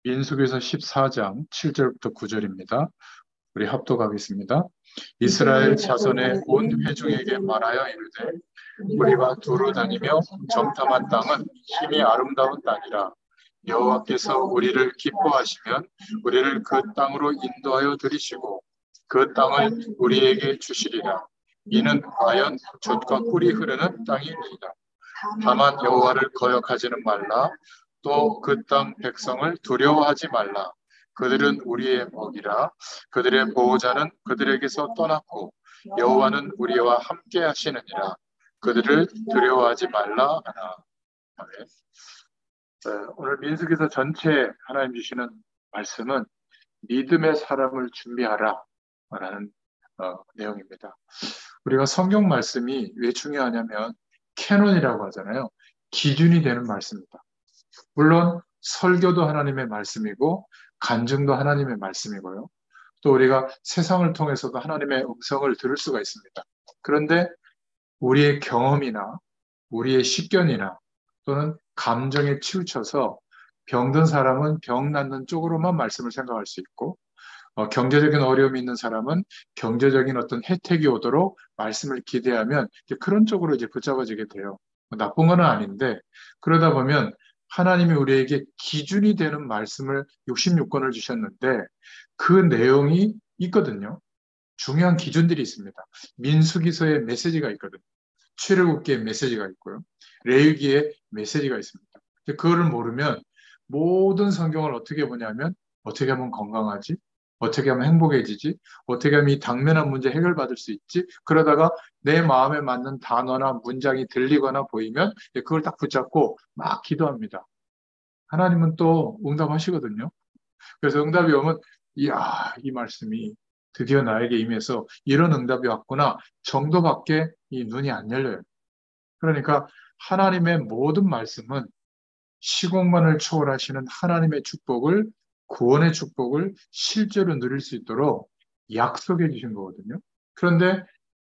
민수기서 14장 7절부터 9절입니다. 우리 합독하겠습니다. 이스라엘 자손의 온 회중에게 말하여 이르되 우리가 두루 다니며 정탐한 땅은 힘이 아름다운 땅이라. 여호와께서 우리를 기뻐하시면 우리를 그 땅으로 인도하여 들이시고 그 땅을 우리에게 주시리라. 이는 과연 젖과 꿀이 흐르는 땅이니이다. 다만 여호와를 거역하지는 말라. 또 그 땅 백성을 두려워하지 말라. 그들은 우리의 먹이라. 그들의 보호자는 그들에게서 떠났고 여호와는 우리와 함께 하시느니라. 그들을 두려워하지 말라 하나. 아멘. 오늘 민수기서 전체에 하나님 주시는 말씀은 믿음의 사람을 준비하라 라는 내용입니다. 우리가 성경 말씀이 왜 중요하냐면 캐논이라고 하잖아요. 기준이 되는 말씀입니다. 물론 설교도 하나님의 말씀이고 간증도 하나님의 말씀이고요. 또 우리가 세상을 통해서도 하나님의 음성을 들을 수가 있습니다. 그런데 우리의 경험이나 우리의 식견이나 또는 감정에 치우쳐서 병든 사람은 병 낫는 쪽으로만 말씀을 생각할 수 있고 경제적인 어려움이 있는 사람은 경제적인 어떤 혜택이 오도록 말씀을 기대하면 이제 그런 쪽으로 이제 붙잡아지게 돼요. 나쁜 건 아닌데 그러다 보면 하나님이 우리에게 기준이 되는 말씀을 66권을 주셨는데 그 내용이 있거든요. 중요한 기준들이 있습니다. 민수기서의 메시지가 있거든요. 출애굽기의 메시지가 있고요. 레위기의 메시지가 있습니다. 그거를 모르면 모든 성경을 어떻게 보냐면 어떻게 하면 건강하지? 어떻게 하면 행복해지지? 어떻게 하면 이 당면한 문제 해결받을 수 있지? 그러다가 내 마음에 맞는 단어나 문장이 들리거나 보이면 그걸 딱 붙잡고 막 기도합니다. 하나님은 또 응답하시거든요. 그래서 응답이 오면 이야, 이 말씀이 드디어 나에게 임해서 이런 응답이 왔구나 정도밖에 이 눈이 안 열려요. 그러니까 하나님의 모든 말씀은 시공간을 초월하시는 하나님의 축복을, 구원의 축복을 실제로 누릴 수 있도록 약속해 주신 거거든요. 그런데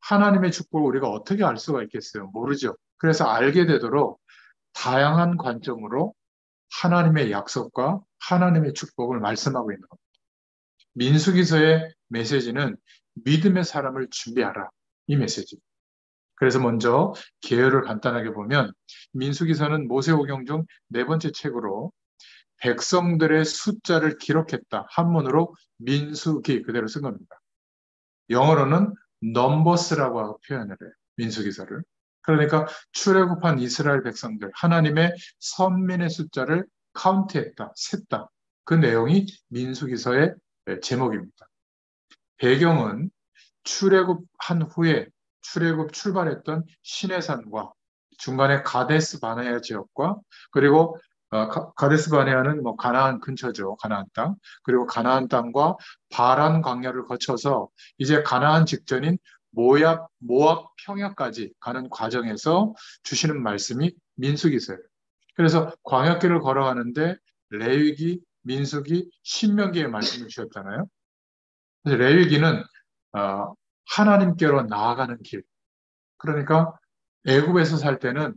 하나님의 축복을 우리가 어떻게 알 수가 있겠어요? 모르죠. 그래서 알게 되도록 다양한 관점으로 하나님의 약속과 하나님의 축복을 말씀하고 있는 겁니다. 민수기서의 메시지는 믿음의 사람을 준비하라. 이 메시지. 그래서 먼저 개요를 간단하게 보면 민수기서는 모세오경 중 네 번째 책으로 백성들의 숫자를 기록했다. 한문으로 민수기 그대로 쓴 겁니다. 영어로는 넘버스라고 표현을 해요. 민수기서를. 그러니까 출애굽한 이스라엘 백성들, 하나님의 선민의 숫자를 카운트했다, 셌다. 그 내용이 민수기서의 제목입니다. 배경은 출애굽한 후에 출애굽 출발했던 시내산과 중간에 가데스 바네아 지역과 그리고 가데스 바네아는 뭐 가나안 근처죠. 가나안 땅. 그리고 가나안 땅과 바란 광야를 거쳐서 이제 가나안 직전인 모압 평야까지 가는 과정에서 주시는 말씀이 민수기서예요. 그래서 광야길을 걸어가는데 레위기, 민수기, 신명기의 말씀을 주셨잖아요. 그래서 레위기는 하나님께로 나아가는 길. 그러니까 애굽에서 살 때는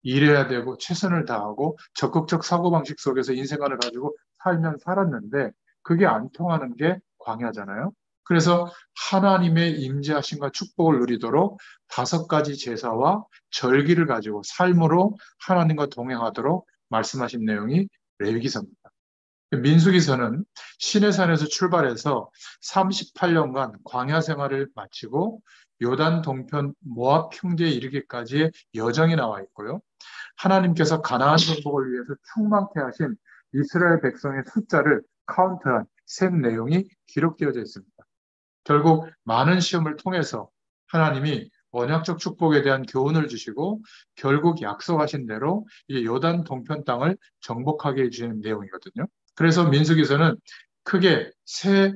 일해야 되고 최선을 다하고 적극적 사고방식 속에서 인생관을 가지고 살면 살았는데 그게 안 통하는 게 광야잖아요. 그래서 하나님의 임재하심과 축복을 누리도록 5가지 제사와 절기를 가지고 삶으로 하나님과 동행하도록 말씀하신 내용이 레위기서입니다. 민수기서는 시내산에서 출발해서 38년간 광야 생활을 마치고 요단 동편 모압 평지에 이르기까지의 여정이 나와 있고요. 하나님께서 가나안 정복을 위해서 충만케 하신 이스라엘 백성의 숫자를 카운트한 셈 내용이 기록되어져 있습니다. 결국 많은 시험을 통해서 하나님이 언약적 축복에 대한 교훈을 주시고 결국 약속하신 대로 이제 요단 동편 땅을 정복하게 해주시는 내용이거든요. 그래서 민수기서는 크게 세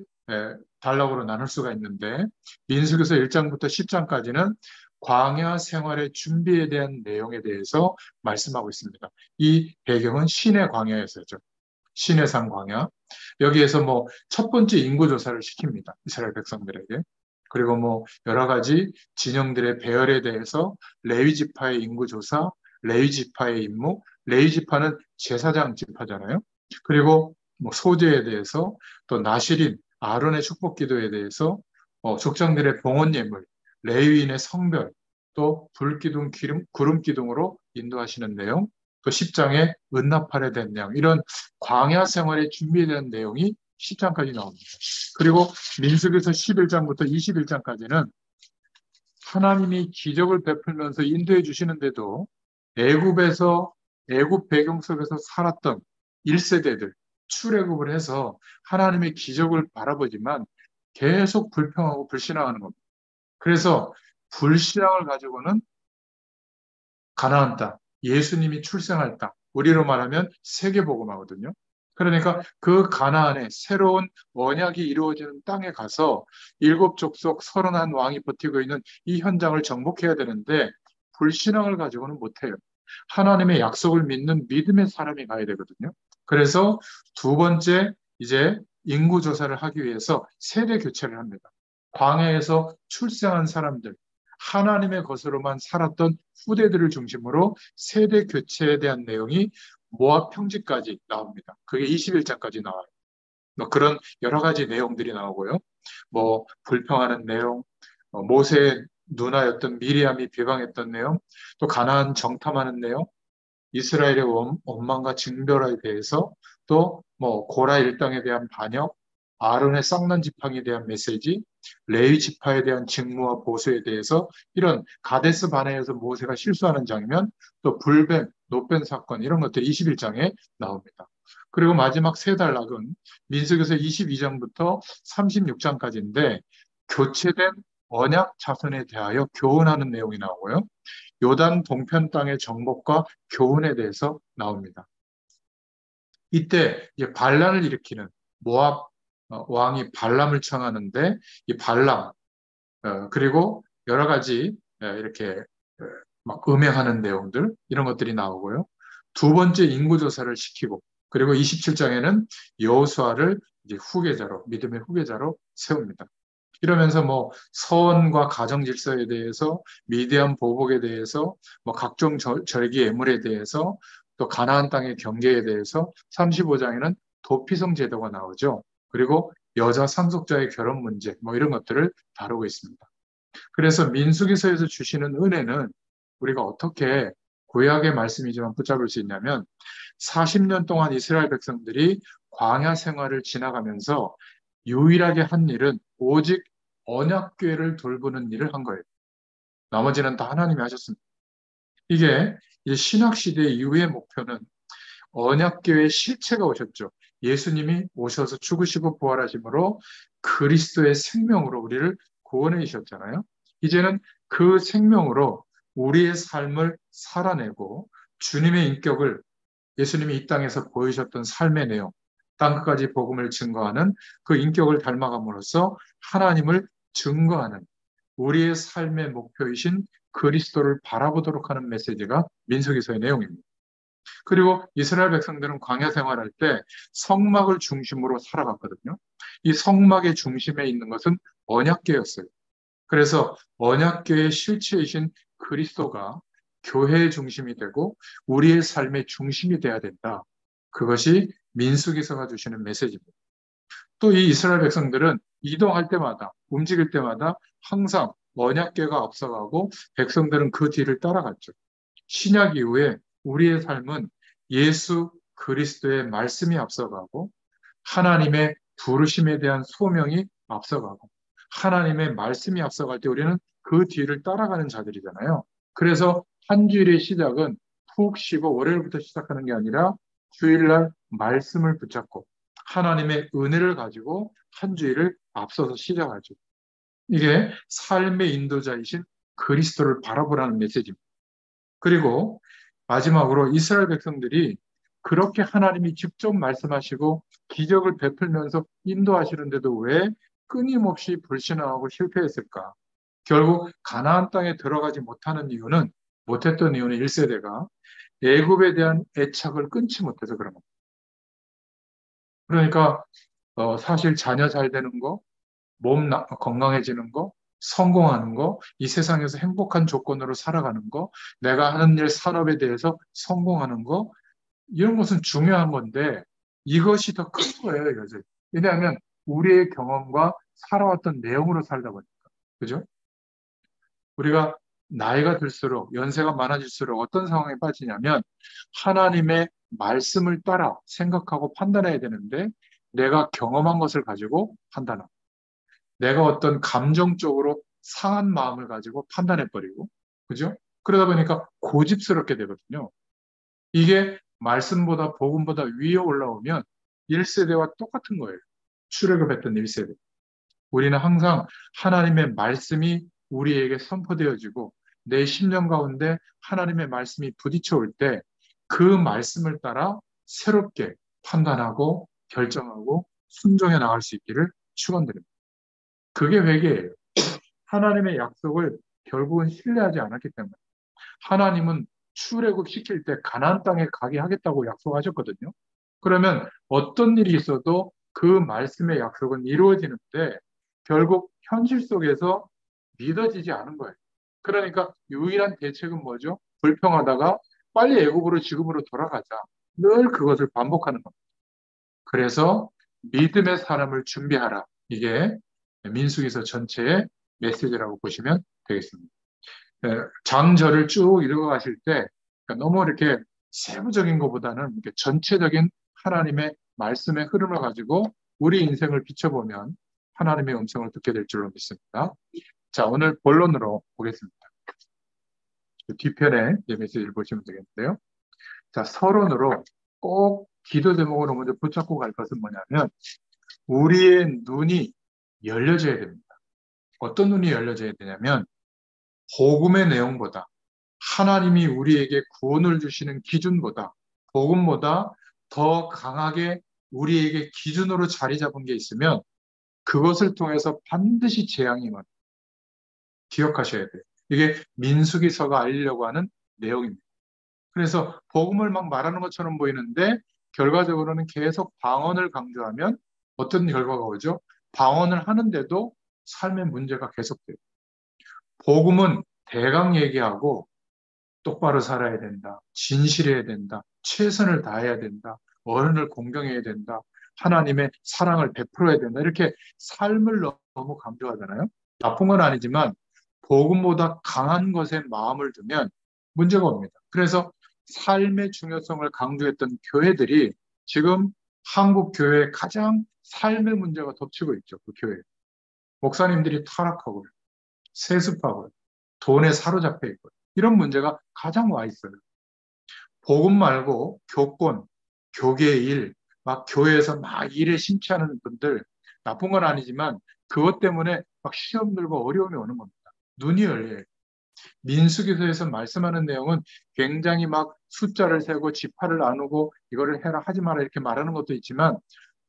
단락으로 나눌 수가 있는데 민수기서 1장부터 10장까지는 광야 생활의 준비에 대한 내용에 대해서 말씀하고 있습니다. 이 배경은 시내 광야에서죠. 시내산 광야. 여기에서 뭐 첫 번째 인구 조사를 시킵니다. 이스라엘 백성들에게. 그리고 뭐 여러 가지 진영들의 배열에 대해서 레위 지파의 인구 조사, 레위 지파의 임무, 레위 지파는 제사장 지파잖아요. 그리고 뭐 소재에 대해서, 또 나실인 아론의 축복 기도에 대해서, 족장들의 봉헌 예물, 레위인의 성별, 또 불기둥, 구름 기둥으로 인도하시는 내용, 또 10장의 은나팔에 대한 내용, 이런 광야 생활에 준비된 내용이 10장까지 나옵니다. 그리고 민수기서 11장부터 21장까지는 하나님이 기적을 베풀면서 인도해 주시는데도 애굽에서 애굽 배경 속에서 살았던 1세대들 출애굽을 해서 하나님의 기적을 바라보지만 계속 불평하고 불신앙하는 겁니다. 그래서 불신앙을 가지고는 가나안 땅, 예수님이 출생할 땅, 우리로 말하면 세계복음화거든요. 그러니까 그 가나안에 새로운 언약이 이루어지는 땅에 가서 일곱 족속 31왕이 버티고 있는 이 현장을 정복해야 되는데 불신앙을 가지고는 못해요. 하나님의 약속을 믿는 믿음의 사람이 가야 되거든요. 그래서 두 번째 이제 인구 조사를 하기 위해서 세대 교체를 합니다. 광야에서 출생한 사람들, 하나님의 것으로만 살았던 후대들을 중심으로 세대 교체에 대한 내용이 모압 평지까지 나옵니다. 그게 21장까지 나와요. 뭐 그런 여러 가지 내용들이 나오고요. 뭐 불평하는 내용, 모세의 누나였던 미리암이 비방했던 내용, 또 가나안 정탐하는 내용, 이스라엘의 원망과 징별에 대해서, 또 뭐 고라 일당에 대한 반역, 아론의 쌍난 지팡이에 대한 메시지, 레위 지파에 대한 직무와 보수에 대해서, 이런 가데스 바네에서 모세가 실수하는 장면, 또 불뱀, 노뱀 사건, 이런 것들이 21장에 나옵니다. 그리고 마지막 세 단락은 민수기서 22장부터 36장까지인데 교체된 언약 자손에 대하여 교훈하는 내용이 나오고요. 요단 동편 땅의 정복과 교훈에 대해서 나옵니다. 이때 이제 반란을 일으키는 모압 왕이 발람을 청하는데, 이 발람 그리고 여러 가지 이렇게 막 음행하는 내용들, 이런 것들이 나오고요. 두 번째 인구조사를 시키고, 그리고 27장에는 여호수아를 이제 후계자로, 믿음의 후계자로 세웁니다. 이러면서 뭐 서원과 가정 질서에 대해서, 미디안 보복에 대해서, 뭐 각종 절기 예물에 대해서, 또 가나안 땅의 경계에 대해서 35장에는 도피성 제도가 나오죠. 그리고 여자 상속자의 결혼 문제, 뭐 이런 것들을 다루고 있습니다. 그래서 민수기서에서 주시는 은혜는 우리가 어떻게 구약의 말씀이지만 붙잡을 수 있냐면, 40년 동안 이스라엘 백성들이 광야 생활을 지나가면서 유일하게 한 일은 오직 언약궤를 돌보는 일을 한 거예요. 나머지는 다 하나님이 하셨습니다. 이게 이제 신학 시대 이후의 목표는 언약궤의 실체가 오셨죠. 예수님이 오셔서 죽으시고 부활하심으로 그리스도의 생명으로 우리를 구원해 주셨잖아요. 이제는 그 생명으로 우리의 삶을 살아내고 주님의 인격을, 예수님이 이 땅에서 보이셨던 삶의 내용, 땅끝까지 복음을 증거하는 그 인격을 닮아감으로써 하나님을 증거하는 우리의 삶의 목표이신 그리스도를 바라보도록 하는 메시지가 민수기서의 내용입니다. 그리고 이스라엘 백성들은 광야 생활할 때 성막을 중심으로 살아갔거든요. 이 성막의 중심에 있는 것은 언약궤였어요. 그래서 언약궤의 실체이신 그리스도가 교회의 중심이 되고 우리의 삶의 중심이 돼야 된다. 그것이 민수기서가 주시는 메시지입니다. 또 이 이스라엘 백성들은 이동할 때마다, 움직일 때마다 항상 언약궤가 앞서가고 백성들은 그 뒤를 따라갔죠. 신약 이후에 우리의 삶은 예수 그리스도의 말씀이 앞서가고 하나님의 부르심에 대한 소명이 앞서가고 하나님의 말씀이 앞서갈 때 우리는 그 뒤를 따라가는 자들이잖아요. 그래서 한 주일의 시작은 푹 쉬고 월요일부터 시작하는 게 아니라 주일날 말씀을 붙잡고 하나님의 은혜를 가지고 한 주일을 앞서서 시작하죠. 이게 삶의 인도자이신 그리스도를 바라보라는 메시지입니다. 그리고 마지막으로 이스라엘 백성들이 그렇게 하나님이 직접 말씀하시고 기적을 베풀면서 인도하시는데도 왜 끊임없이 불신앙하고 실패했을까? 결국 가나안 땅에 들어가지 못했던 이유는 1세대가 애굽에 대한 애착을 끊지 못해서 그런 겁니다. 그러니까 사실 자녀 잘 되는 거, 건강해지는 거, 성공하는 거, 이 세상에서 행복한 조건으로 살아가는 거, 내가 하는 일 산업에 대해서 성공하는 거, 이런 것은 중요한 건데 이것이 더 큰 거예요, 여전히. 왜냐하면 우리의 경험과 살아왔던 내용으로 살다 보니까. 그죠? 우리가 나이가 들수록, 연세가 많아질수록 어떤 상황에 빠지냐면 하나님의 말씀을 따라 생각하고 판단해야 되는데 내가 경험한 것을 가지고 판단하고 내가 어떤 감정적으로 상한 마음을 가지고 판단해버리고, 그죠? 그러다 보니까 고집스럽게 되거든요. 이게 말씀보다 복음보다 위에 올라오면 1세대와 똑같은 거예요. 출애굽했던 1세대. 우리는 항상 하나님의 말씀이 우리에게 선포되어지고 내 심령 가운데 하나님의 말씀이 부딪혀 올 때 그 말씀을 따라 새롭게 판단하고 결정하고 순종해 나갈 수 있기를 축원드립니다. 그게 회개예요. 하나님의 약속을 결국은 신뢰하지 않았기 때문에 하나님은 출애굽 시킬 때 가나안 땅에 가게 하겠다고 약속하셨거든요. 그러면 어떤 일이 있어도 그 말씀의 약속은 이루어지는데 결국 현실 속에서 믿어지지 않은 거예요. 그러니까 유일한 대책은 뭐죠? 불평하다가 빨리 애굽으로 지금으로 돌아가자. 늘 그것을 반복하는 겁니다. 그래서 믿음의 사람을 준비하라. 이게 민수기서 전체의 메시지라고 보시면 되겠습니다. 장절을 쭉 읽어가실 때 그러니까 너무 이렇게 세부적인 것보다는 이렇게 전체적인 하나님의 말씀의 흐름을 가지고 우리 인생을 비춰보면 하나님의 음성을 듣게 될 줄로 믿습니다. 자, 오늘 본론으로 보겠습니다. 뒤편에 메시지를 보시면 되겠는데요. 자, 서론으로 꼭 기도 제목으로 먼저 붙잡고 갈 것은 뭐냐면 우리의 눈이 열려져야 됩니다. 어떤 눈이 열려져야 되냐면 복음의 내용보다 하나님이 우리에게 구원을 주시는 기준보다 복음보다 더 강하게 우리에게 기준으로 자리 잡은 게 있으면 그것을 통해서 반드시 재앙이 임합니다. 기억하셔야 돼요. 이게 민수기서가 알리려고 하는 내용입니다. 그래서 복음을 막 말하는 것처럼 보이는데 결과적으로는 계속 방언을 강조하면 어떤 결과가 오죠? 방언을 하는데도 삶의 문제가 계속돼요. 복음은 대강 얘기하고 똑바로 살아야 된다. 진실해야 된다. 최선을 다해야 된다. 어른을 공경해야 된다. 하나님의 사랑을 베풀어야 된다. 이렇게 삶을 너무 강조하잖아요. 나쁜 건 아니지만 복음보다 강한 것에 마음을 두면 문제가 옵니다. 그래서 삶의 중요성을 강조했던 교회들이 지금 한국 교회에 가장 삶의 문제가 덮치고 있죠. 그 교회. 목사님들이 타락하고 세습하고 돈에 사로잡혀 있고 이런 문제가 가장 와 있어요. 복음 말고 교권, 교계 일, 막 교회에서 막 일에 심취하는 분들 나쁜 건 아니지만 그것 때문에 막 시험 들고 어려움이 오는 겁니다. 눈이 열려요. 민수기서에서 말씀하는 내용은 굉장히 막 숫자를 세고 지파를 나누고 이거를 해라 하지 마라 이렇게 말하는 것도 있지만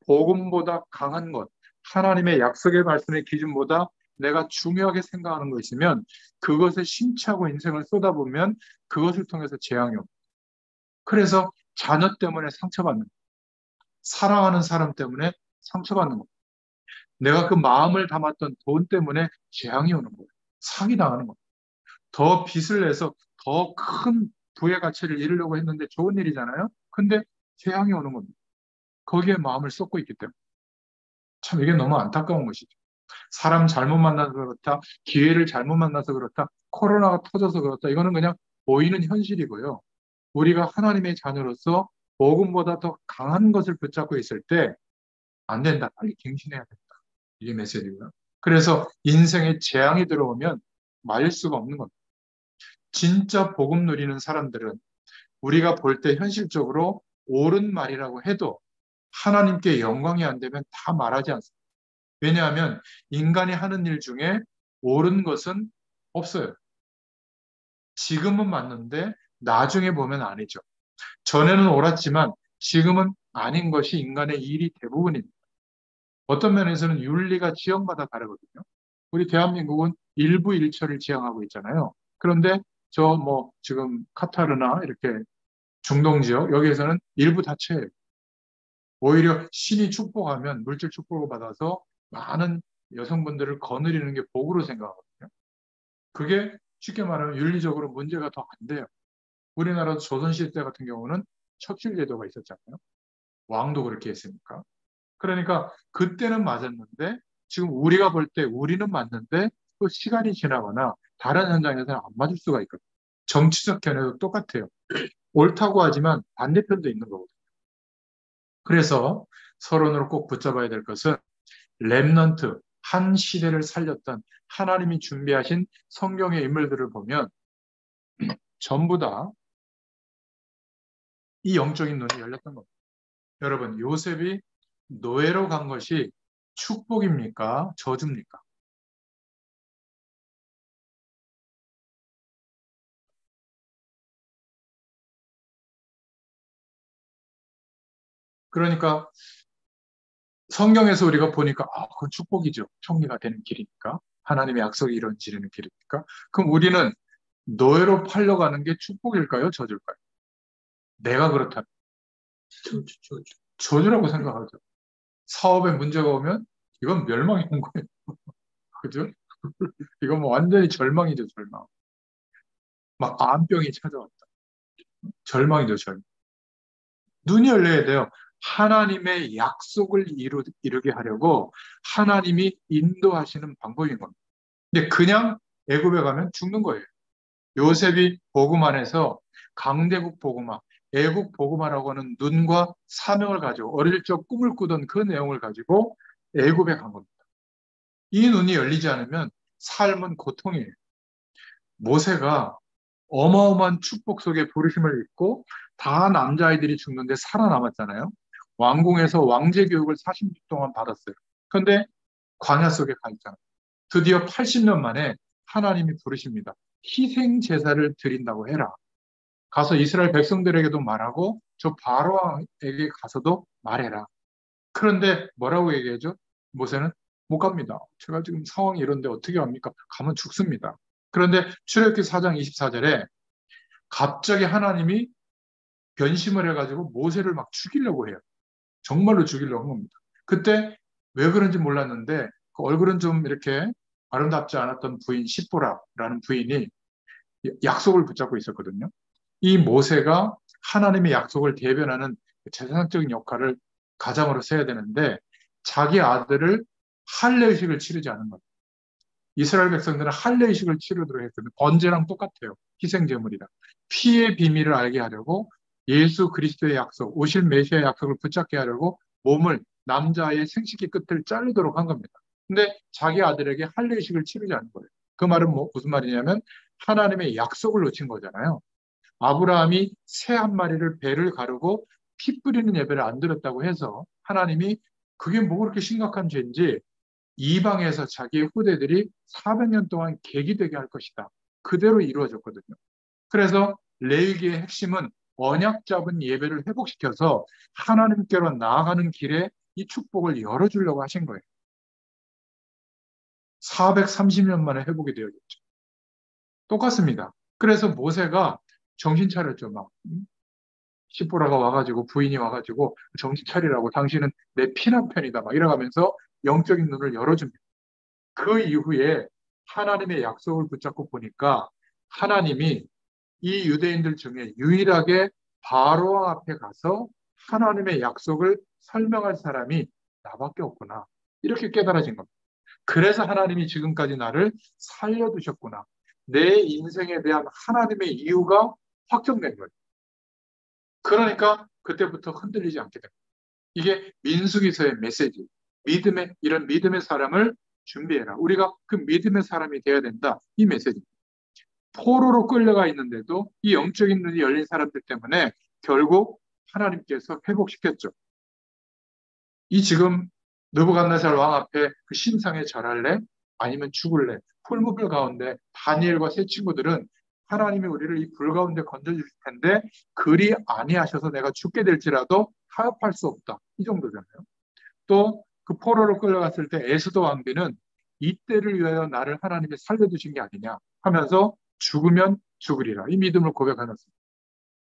복음보다 강한 것, 하나님의 약속의 말씀의 기준보다 내가 중요하게 생각하는 거 있으면 그것에 심취하고 인생을 쏟아보면 그것을 통해서 재앙이 옵니다. 그래서 자녀 때문에 상처받는 거예요. 사랑하는 사람 때문에 상처받는 거예요. 내가 그 마음을 담았던 돈 때문에 재앙이 오는 거예요. 사기당하는 거예요. 더 빚을 내서 더 큰 부의 가치를 이루려고 했는데 좋은 일이잖아요. 근데 재앙이 오는 겁니다. 거기에 마음을 쏟고 있기 때문에. 참 이게 너무 안타까운 것이죠. 사람 잘못 만나서 그렇다, 기회를 잘못 만나서 그렇다, 코로나가 터져서 그렇다, 이거는 그냥 보이는 현실이고요. 우리가 하나님의 자녀로서 복음보다 더 강한 것을 붙잡고 있을 때 안 된다. 빨리 갱신해야 된다. 이게 메시지고요. 그래서 인생에 재앙이 들어오면 말릴 수가 없는 겁니다. 진짜 복음 누리는 사람들은 우리가 볼 때 현실적으로 옳은 말이라고 해도 하나님께 영광이 안 되면 다 말하지 않습니다. 왜냐하면 인간이 하는 일 중에 옳은 것은 없어요. 지금은 맞는데 나중에 보면 아니죠. 전에는 옳았지만 지금은 아닌 것이 인간의 일이 대부분입니다. 어떤 면에서는 윤리가 지역마다 다르거든요. 우리 대한민국은 일부 일처를 지향하고 있잖아요. 그런데 저 뭐 지금 카타르나 이렇게 중동 지역 여기에서는 일부 다처예요. 오히려 신이 축복하면 물질 축복을 받아서 많은 여성분들을 거느리는 게 복으로 생각하거든요. 그게 쉽게 말하면 윤리적으로 문제가 더 안 돼요. 우리나라 조선시대 때 같은 경우는 척실제도가 있었잖아요. 왕도 그렇게 했습니까? 그러니까 그때는 맞았는데 지금 우리가 볼 때 우리는 맞는데 또 시간이 지나거나 다른 현장에서는 안 맞을 수가 있거든요. 정치적 견해도 똑같아요. 옳다고 하지만 반대편도 있는 거거든요. 그래서 서론으로 꼭 붙잡아야 될 것은 렘넌트, 한 시대를 살렸던 하나님이 준비하신 성경의 인물들을 보면 전부 다 이 영적인 눈이 열렸던 겁니다. 여러분, 요셉이 노예로 간 것이 축복입니까? 저주입니까? 그러니까 성경에서 우리가 보니까 그건 축복이죠. 총리가 되는 길이니까. 하나님의 약속이 이루어지는 길이니까. 그럼 우리는 노예로 팔려가는 게 축복일까요? 저주일까요? 내가 그렇다면 저주라고 생각하죠. 사업에 문제가 오면 이건 멸망이 온 거예요. 그죠? 이건 뭐 완전히 절망이죠, 절망. 막 암병이 찾아왔다. 절망이죠, 절망. 눈이 열려야 돼요. 하나님의 약속을 이루게 하려고 하나님이 인도하시는 방법인 겁니다. 근데 그냥 애굽에 가면 죽는 거예요. 요셉이 보고만에서 강대국 보고마, 애국 보고마라고 하는 눈과 사명을 가지고 어릴 적 꿈을 꾸던 그 내용을 가지고 애굽에 간 겁니다. 이 눈이 열리지 않으면 삶은 고통이에요. 모세가 어마어마한 축복 속에 부르심을 입고 다 남자아이들이 죽는데 살아남았잖아요. 왕궁에서 왕제 교육을 40년 동안 받았어요. 그런데 광야 속에 가 있잖아요. 드디어 80년 만에 하나님이 부르십니다. 희생 제사를 드린다고 해라. 가서 이스라엘 백성들에게도 말하고 저 바로왕에게 가서도 말해라. 그런데 뭐라고 얘기하죠? 모세는 못 갑니다. 제가 지금 상황이 이런데 어떻게 합니까? 가면 죽습니다. 그런데 출애굽기 4장 24절에 갑자기 하나님이 변심을 해가지고 모세를 막 죽이려고 해요. 정말로 죽이려고 한 겁니다. 그때 왜 그런지 몰랐는데 그 얼굴은 좀 이렇게 아름답지 않았던 부인 시보라라는 부인이 약속을 붙잡고 있었거든요. 이 모세가 하나님의 약속을 대변하는 재상적인 역할을 가장으로 써야 되는데 자기 아들을 할례의식을 치르지 않은 거예요. 이스라엘 백성들은 할례의식을 치르도록 했거든요. 번제랑 똑같아요. 희생제물이라. 피의 비밀을 알게 하려고 예수 그리스도의 약속, 오실 메시아의 약속을 붙잡게 하려고 몸을 남자의 생식기 끝을 자르도록 한 겁니다. 근데 자기 아들에게 할례의식을 치르지 않은 거예요. 그 말은 무슨 말이냐면 하나님의 약속을 놓친 거잖아요. 아브라함이 새 한 마리를 배를 가르고 피 뿌리는 예배를 안 드렸다고 해서 하나님이 그게 뭐 그렇게 심각한 죄인지 이방에서 자기의 후대들이 400년 동안 계기되게 할 것이다. 그대로 이루어졌거든요. 그래서 레위기의 핵심은 언약 잡은 예배를 회복시켜서 하나님께로 나아가는 길에 이 축복을 열어주려고 하신 거예요. 430년 만에 회복이 되어졌죠. 똑같습니다. 그래서 모세가 정신 차렸죠. 막 시보라가 와가지고 부인이 와가지고 정신 차리라고 당신은 내 피난편이다 막 이러면서 영적인 눈을 열어줍니다. 그 이후에 하나님의 약속을 붙잡고 보니까 하나님이 이 유대인들 중에 유일하게 바로왕 앞에 가서 하나님의 약속을 설명할 사람이 나밖에 없구나. 이렇게 깨달아진 겁니다. 그래서 하나님이 지금까지 나를 살려두셨구나. 내 인생에 대한 하나님의 이유가 확정된 거예요. 그러니까 그때부터 흔들리지 않게 됩니다. 이게 민수기서의 메시지. 이런 믿음의 사람을 준비해라. 우리가 그 믿음의 사람이 되어야 된다. 이 메시지. 포로로 끌려가 있는데도 이 영적인 눈이 열린 사람들 때문에 결국 하나님께서 회복시켰죠. 이 지금 느부갓네살 왕 앞에 그 신상에 절할래? 아니면 죽을래? 풀무불 가운데 다니엘과 세 친구들은 하나님이 우리를 이 불 가운데 건져주실 텐데 그리 아니하셔서 내가 죽게 될지라도 타협할 수 없다. 이 정도잖아요. 또 그 포로로 끌려갔을 때 에스더 왕비는 이때를 위하여 나를 하나님이 살려두신 게 아니냐 하면서 죽으면 죽으리라. 이 믿음을 고백하였습니다.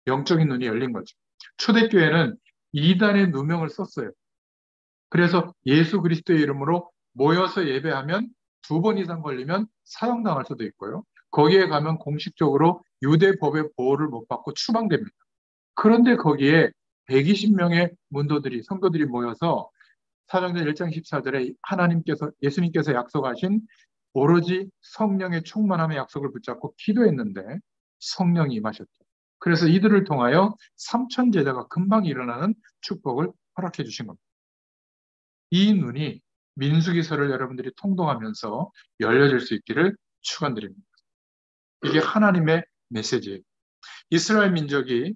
영적인 눈이 열린 거죠. 초대교회는 이단의 누명을 썼어요. 그래서 예수 그리스도의 이름으로 모여서 예배하면 2번 이상 걸리면 사형당할 수도 있고요. 거기에 가면 공식적으로 유대 법의 보호를 못 받고 추방됩니다. 그런데 거기에 120명의 문도들이, 성도들이 모여서 사도행전 1장 14절에 예수님께서 약속하신 오로지 성령의 충만함의 약속을 붙잡고 기도했는데 성령이 임하셨죠. 그래서 이들을 통하여 3천 제자가 금방 일어나는 축복을 허락해 주신 겁니다. 이 눈이 민수기서를 여러분들이 통독하면서 열려질 수 있기를 축원드립니다. 이게 하나님의 메시지예요. 이스라엘 민족이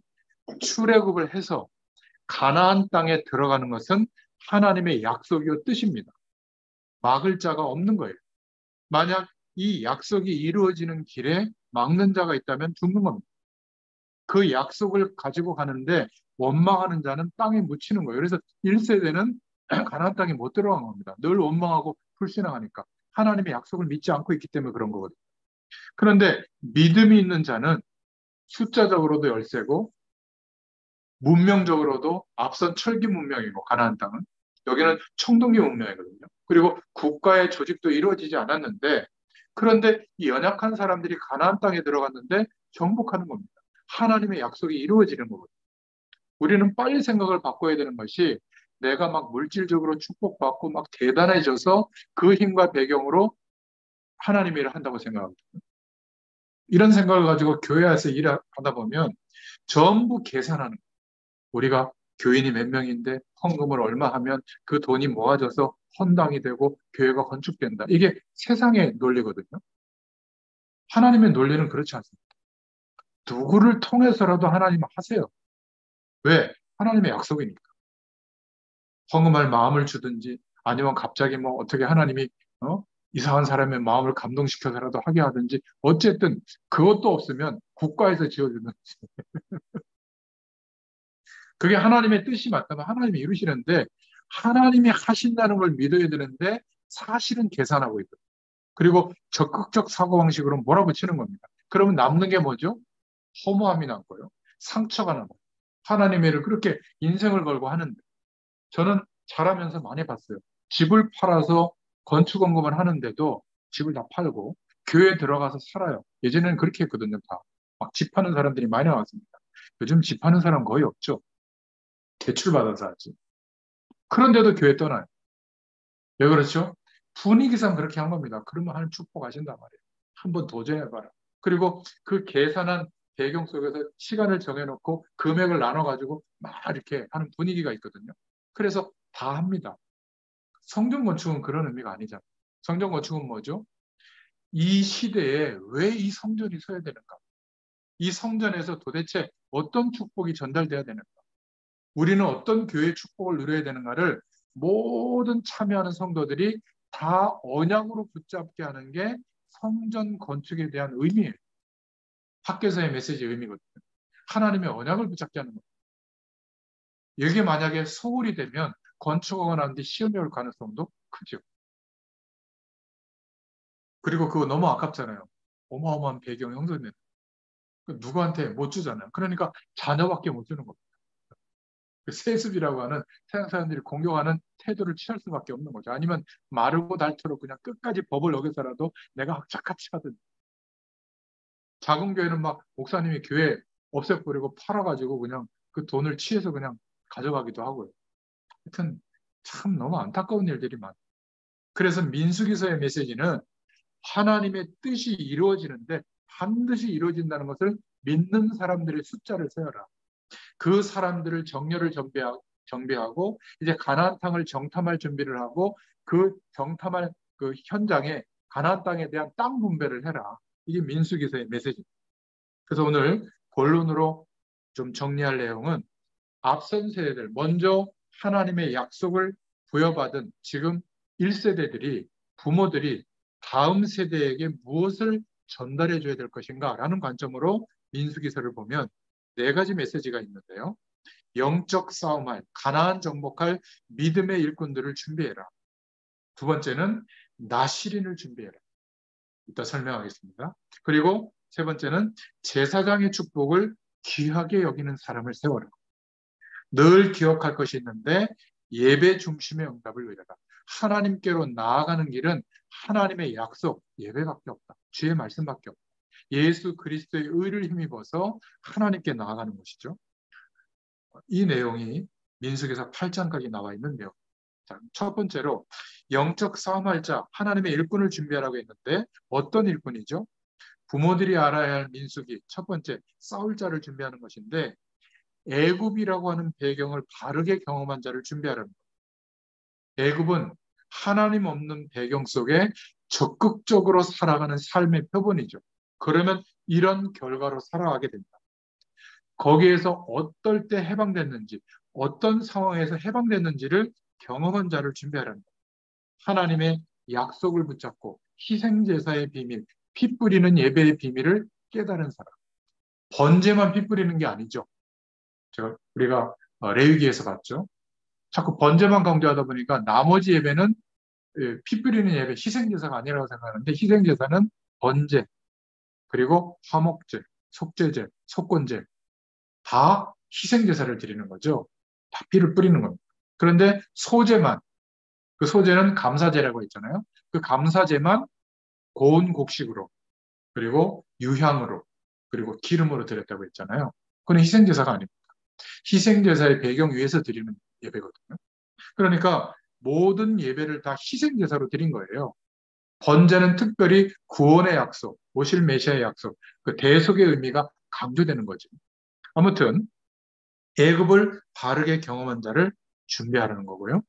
출애굽을 해서 가나안 땅에 들어가는 것은 하나님의 약속이요 뜻입니다. 막을 자가 없는 거예요. 만약 이 약속이 이루어지는 길에 막는 자가 있다면 죽는 겁니다. 그 약속을 가지고 가는데 원망하는 자는 땅에 묻히는 거예요. 그래서 1세대는 가나안 땅에 못 들어간 겁니다. 늘 원망하고 불신앙하니까. 하나님의 약속을 믿지 않고 있기 때문에 그런 거거든요. 그런데 믿음이 있는 자는 숫자적으로도 열세고 문명적으로도 앞선 철기 문명이고 가나안 땅은 여기는 청동기 문명이거든요. 그리고 국가의 조직도 이루어지지 않았는데 그런데 이 연약한 사람들이 가나안 땅에 들어갔는데 정복하는 겁니다. 하나님의 약속이 이루어지는 거거든요. 우리는 빨리 생각을 바꿔야 되는 것이 내가 막 물질적으로 축복받고 막 대단해져서 그 힘과 배경으로 하나님의 일을 한다고 생각합니다. 이런 생각을 가지고 교회에서 일하다 보면 전부 계산하는 거예요. 우리가 교인이 몇 명인데 헌금을 얼마 하면 그 돈이 모아져서 헌당이 되고 교회가 건축된다. 이게 세상의 논리거든요. 하나님의 논리는 그렇지 않습니다. 누구를 통해서라도 하나님은 하세요. 왜? 하나님의 약속이니까. 헌금할 마음을 주든지 아니면 갑자기 뭐 어떻게 하나님이 이상한 사람의 마음을 감동시켜서라도 하게 하든지 어쨌든 그것도 없으면 국가에서 지어주는 그게 하나님의 뜻이 맞다면 하나님이 이루시는데 하나님이 하신다는 걸 믿어야 되는데 사실은 계산하고 있거든요. 그리고 적극적 사고방식으로 몰아붙이는 겁니다. 그러면 남는 게 뭐죠? 허무함이 남고요. 상처가 남아요. 하나님의 일을 그렇게 인생을 걸고 하는데 저는 자라면서 많이 봤어요. 집을 팔아서 건축원금을 하는데도 집을 다 팔고 교회에 들어가서 살아요. 예전에는 그렇게 했거든요. 다. 막 집 파는 사람들이 많이 나왔습니다. 요즘 집 파는 사람 거의 없죠. 대출받아서 하지. 그런데도 교회 떠나요. 왜 그렇죠? 분위기상 그렇게 한 겁니다. 그러면 하나님 축복하신단 말이에요. 한번 도전해봐라. 그리고 그 계산한 배경 속에서 시간을 정해놓고 금액을 나눠가지고 막 이렇게 하는 분위기가 있거든요. 그래서 다 합니다. 성전 건축은 그런 의미가 아니잖아요. 성전 건축은 뭐죠? 이 시대에 왜 이 성전이 서야 되는가? 이 성전에서 도대체 어떤 축복이 전달돼야 되는가? 우리는 어떤 교회 축복을 누려야 되는가를 모든 참여하는 성도들이 다 언약으로 붙잡게 하는 게 성전 건축에 대한 의미예요. 학교에서의 메시지의 의미거든요. 하나님의 언약을 붙잡게 하는 거예요. 이게 만약에 소홀이 되면 건축하고 난 뒤 시험이 올 가능성도 크죠. 그리고 그거 너무 아깝잖아요. 어마어마한 배경 형성된 누구한테 못 주잖아요. 그러니까 자녀밖에 못 주는 겁니다. 그 세습이라고 하는 세상 사람들이 공경하는 태도를 취할 수밖에 없는 거죠. 아니면 마르고 닳도록 그냥 끝까지 법을 어겨서라도 내가 악착같이 하든 작은 교회는 막 목사님이 교회 없애버리고 팔아가지고 그냥 그 돈을 취해서 그냥 가져가기도 하고요. 하여튼 참 너무 안타까운 일들이 많아요. 그래서 민수기서의 메시지는 하나님의 뜻이 이루어지는데 반드시 이루어진다는 것을 믿는 사람들의 숫자를 세어라. 그 사람들을 정렬을 정비하고 이제 가나안 땅을 정탐할 준비를 하고 그 정탐할 그 현장에 가나안 땅에 대한 땅 분배를 해라. 이게 민수기서의 메시지입니다. 그래서 오늘 본론으로 좀 정리할 내용은 앞선 세대들, 먼저 하나님의 약속을 부여받은 지금 1세대들이 부모들이 다음 세대에게 무엇을 전달해 줘야 될 것인가 라는 관점으로 민수기서를 보면 네 가지 메시지가 있는데요. 영적 싸움할, 가나안 정복할 믿음의 일꾼들을 준비해라. 두 번째는 나시린을 준비해라. 이따 설명하겠습니다. 그리고 세 번째는 제사장의 축복을 귀하게 여기는 사람을 세워라. 늘 기억할 것이 있는데 예배 중심의 응답을 위하라. 하나님께로 나아가는 길은 하나님의 약속, 예배밖에 없다. 주의 말씀밖에 없다. 예수 그리스도의 의를 힘입어서 하나님께 나아가는 것이죠. 이 내용이 민수기서 8장까지 나와 있는 내용. 자, 첫 번째로 영적 싸움할 자, 하나님의 일꾼을 준비하라고 했는데 어떤 일꾼이죠? 부모들이 알아야 할 민수기 첫 번째 싸울 자를 준비하는 것인데 애굽이라고 하는 배경을 바르게 경험한 자를 준비하라는 거예요. 애굽은 하나님 없는 배경 속에 적극적으로 살아가는 삶의 표본이죠. 그러면 이런 결과로 살아가게 된다. 거기에서 어떨 때 해방됐는지, 어떤 상황에서 해방됐는지를 경험한 자를 준비하라는 거예요. 하나님의 약속을 붙잡고 희생제사의 비밀, 피 뿌리는 예배의 비밀을 깨달은 사람. 번제만 피 뿌리는 게 아니죠. 우리가 레위기에서 봤죠. 자꾸 번제만 강조하다 보니까 나머지 예배는 피 뿌리는 예배, 희생제사가 아니라고 생각하는데 희생제사는 번제, 그리고 화목제, 속죄제, 속건제 다 희생제사를 드리는 거죠. 다 피를 뿌리는 겁니다. 그런데 소제만, 그 소제는 감사제라고 했잖아요. 그 감사제만 고운 곡식으로, 그리고 유향으로, 그리고 기름으로 드렸다고 했잖아요. 그건 희생제사가 아닙니다. 희생제사의 배경 위에서 드리는 예배거든요. 그러니까 모든 예배를 다 희생제사로 드린 거예요. 번제는 특별히 구원의 약속, 오실 메시아의 약속, 그 대속의 의미가 강조되는 거죠. 아무튼 애굽을 바르게 경험한 자를 준비하라는 거고요.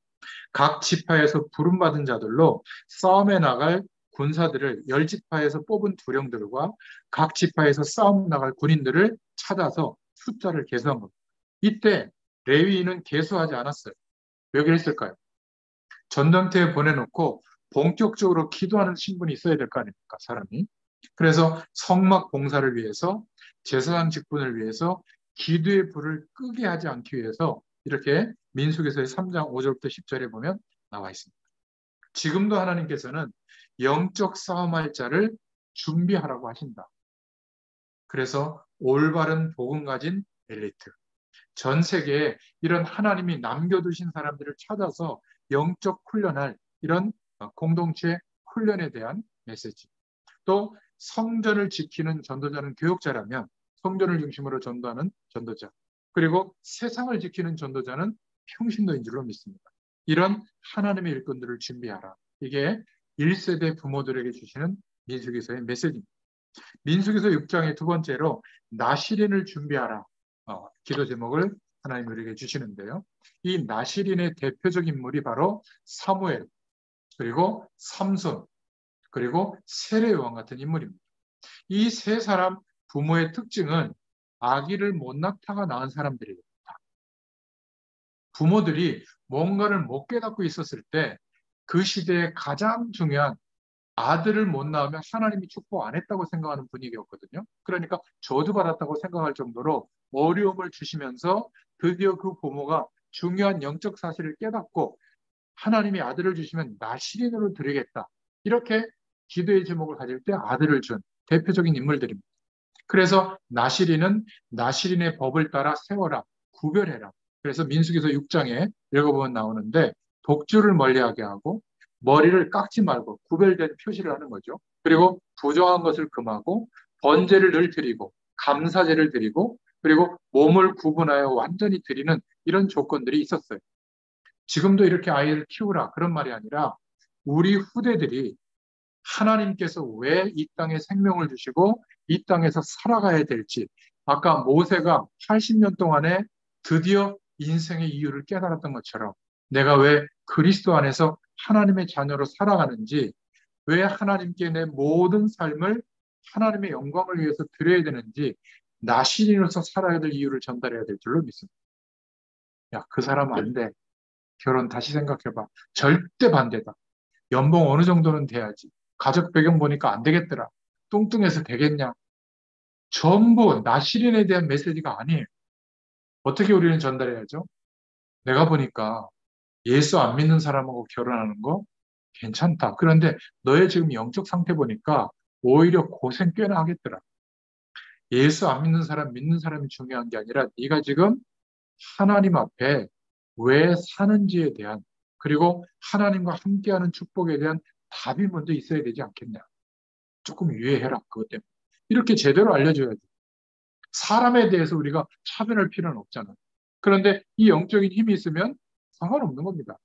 각 지파에서 부름받은 자들로 싸움에 나갈 군사들을 열 지파에서 뽑은 두령들과 각 지파에서 싸움 나갈 군인들을 찾아서 숫자를 계수한 겁니다. 이때 레위인은 계수하지 않았어요. 왜 그랬을까요? 전당대에 보내놓고 본격적으로 기도하는 신분이 있어야 될 거 아닙니까, 사람이. 그래서 성막 봉사를 위해서, 제사장 직분을 위해서, 기도의 불을 끄게 하지 않기 위해서 이렇게 민수기서의 3장 5절부터 10절에 보면 나와 있습니다. 지금도 하나님께서는 영적 싸움할 자를 준비하라고 하신다. 그래서 올바른 복음 가진 엘리트, 전 세계에 이런 하나님이 남겨두신 사람들을 찾아서 영적 훈련할 이런 공동체 훈련에 대한 메시지. 또 성전을 지키는 전도자는 교역자라면 성전을 중심으로 전도하는 전도자. 그리고 세상을 지키는 전도자는 평신도인 줄로 믿습니다. 이런 하나님의 일꾼들을 준비하라. 이게 1세대 부모들에게 주시는 민수기서의 메시지입니다. 민수기서 6장의 두 번째로 나시린을 준비하라. 기도 제목을 하나님 우리에게 주시는데요. 이 나시린의 대표적 인물이 바로 사무엘, 그리고 삼손, 그리고 세례 요한 같은 인물입니다. 이 세 사람 부모의 특징은 아기를 못 낳다가 낳은 사람들입니다. 부모들이 뭔가를 못 깨닫고 있었을 때 그 시대에 가장 중요한 아들을 못 낳으면 하나님이 축복 안 했다고 생각하는 분위기였거든요. 그러니까 저주받았다고 생각할 정도로 어려움을 주시면서 드디어 그 부모가 중요한 영적 사실을 깨닫고 하나님이 아들을 주시면 나시린으로 드리겠다. 이렇게 기도의 제목을 가질 때 아들을 준 대표적인 인물들입니다. 그래서 나시린은 나시린의 법을 따라 세워라, 구별해라. 그래서 민수기서 6장에 읽어보면 나오는데 독주를 멀리하게 하고 머리를 깎지 말고 구별된 표시를 하는 거죠. 그리고 부정한 것을 금하고 번제를 늘 드리고 감사제를 드리고 그리고 몸을 구분하여 완전히 드리는 이런 조건들이 있었어요. 지금도 이렇게 아이를 키우라 그런 말이 아니라 우리 후대들이 하나님께서 왜 이 땅에 생명을 주시고 이 땅에서 살아가야 될지 아까 모세가 80년 동안에 드디어 인생의 이유를 깨달았던 것처럼 내가 왜 그리스도 안에서 하나님의 자녀로 살아가는지 왜 하나님께 내 모든 삶을 하나님의 영광을 위해서 드려야 되는지 나신인으로서 살아야 될 이유를 전달해야 될 줄로 믿습니다. 야, 그 사람 안 돼. 결혼 다시 생각해봐. 절대 반대다. 연봉 어느 정도는 돼야지. 가족 배경 보니까 안 되겠더라. 뚱뚱해서 되겠냐? 전부 나시린에 대한 메시지가 아니에요. 어떻게 우리는 전달해야죠? 내가 보니까 예수 안 믿는 사람하고 결혼하는 거 괜찮다. 그런데 너의 지금 영적 상태 보니까 오히려 고생 꽤나 하겠더라. 예수 안 믿는 사람, 믿는 사람이 중요한 게 아니라 네가 지금 하나님 앞에 왜 사는지에 대한 그리고 하나님과 함께하는 축복에 대한 답이 먼저 있어야 되지 않겠냐. 조금 유예해라. 그것 때문에. 이렇게 제대로 알려줘야 돼. 사람에 대해서 우리가 차별할 필요는 없잖아. 그런데 이 영적인 힘이 있으면 상관없는 겁니다.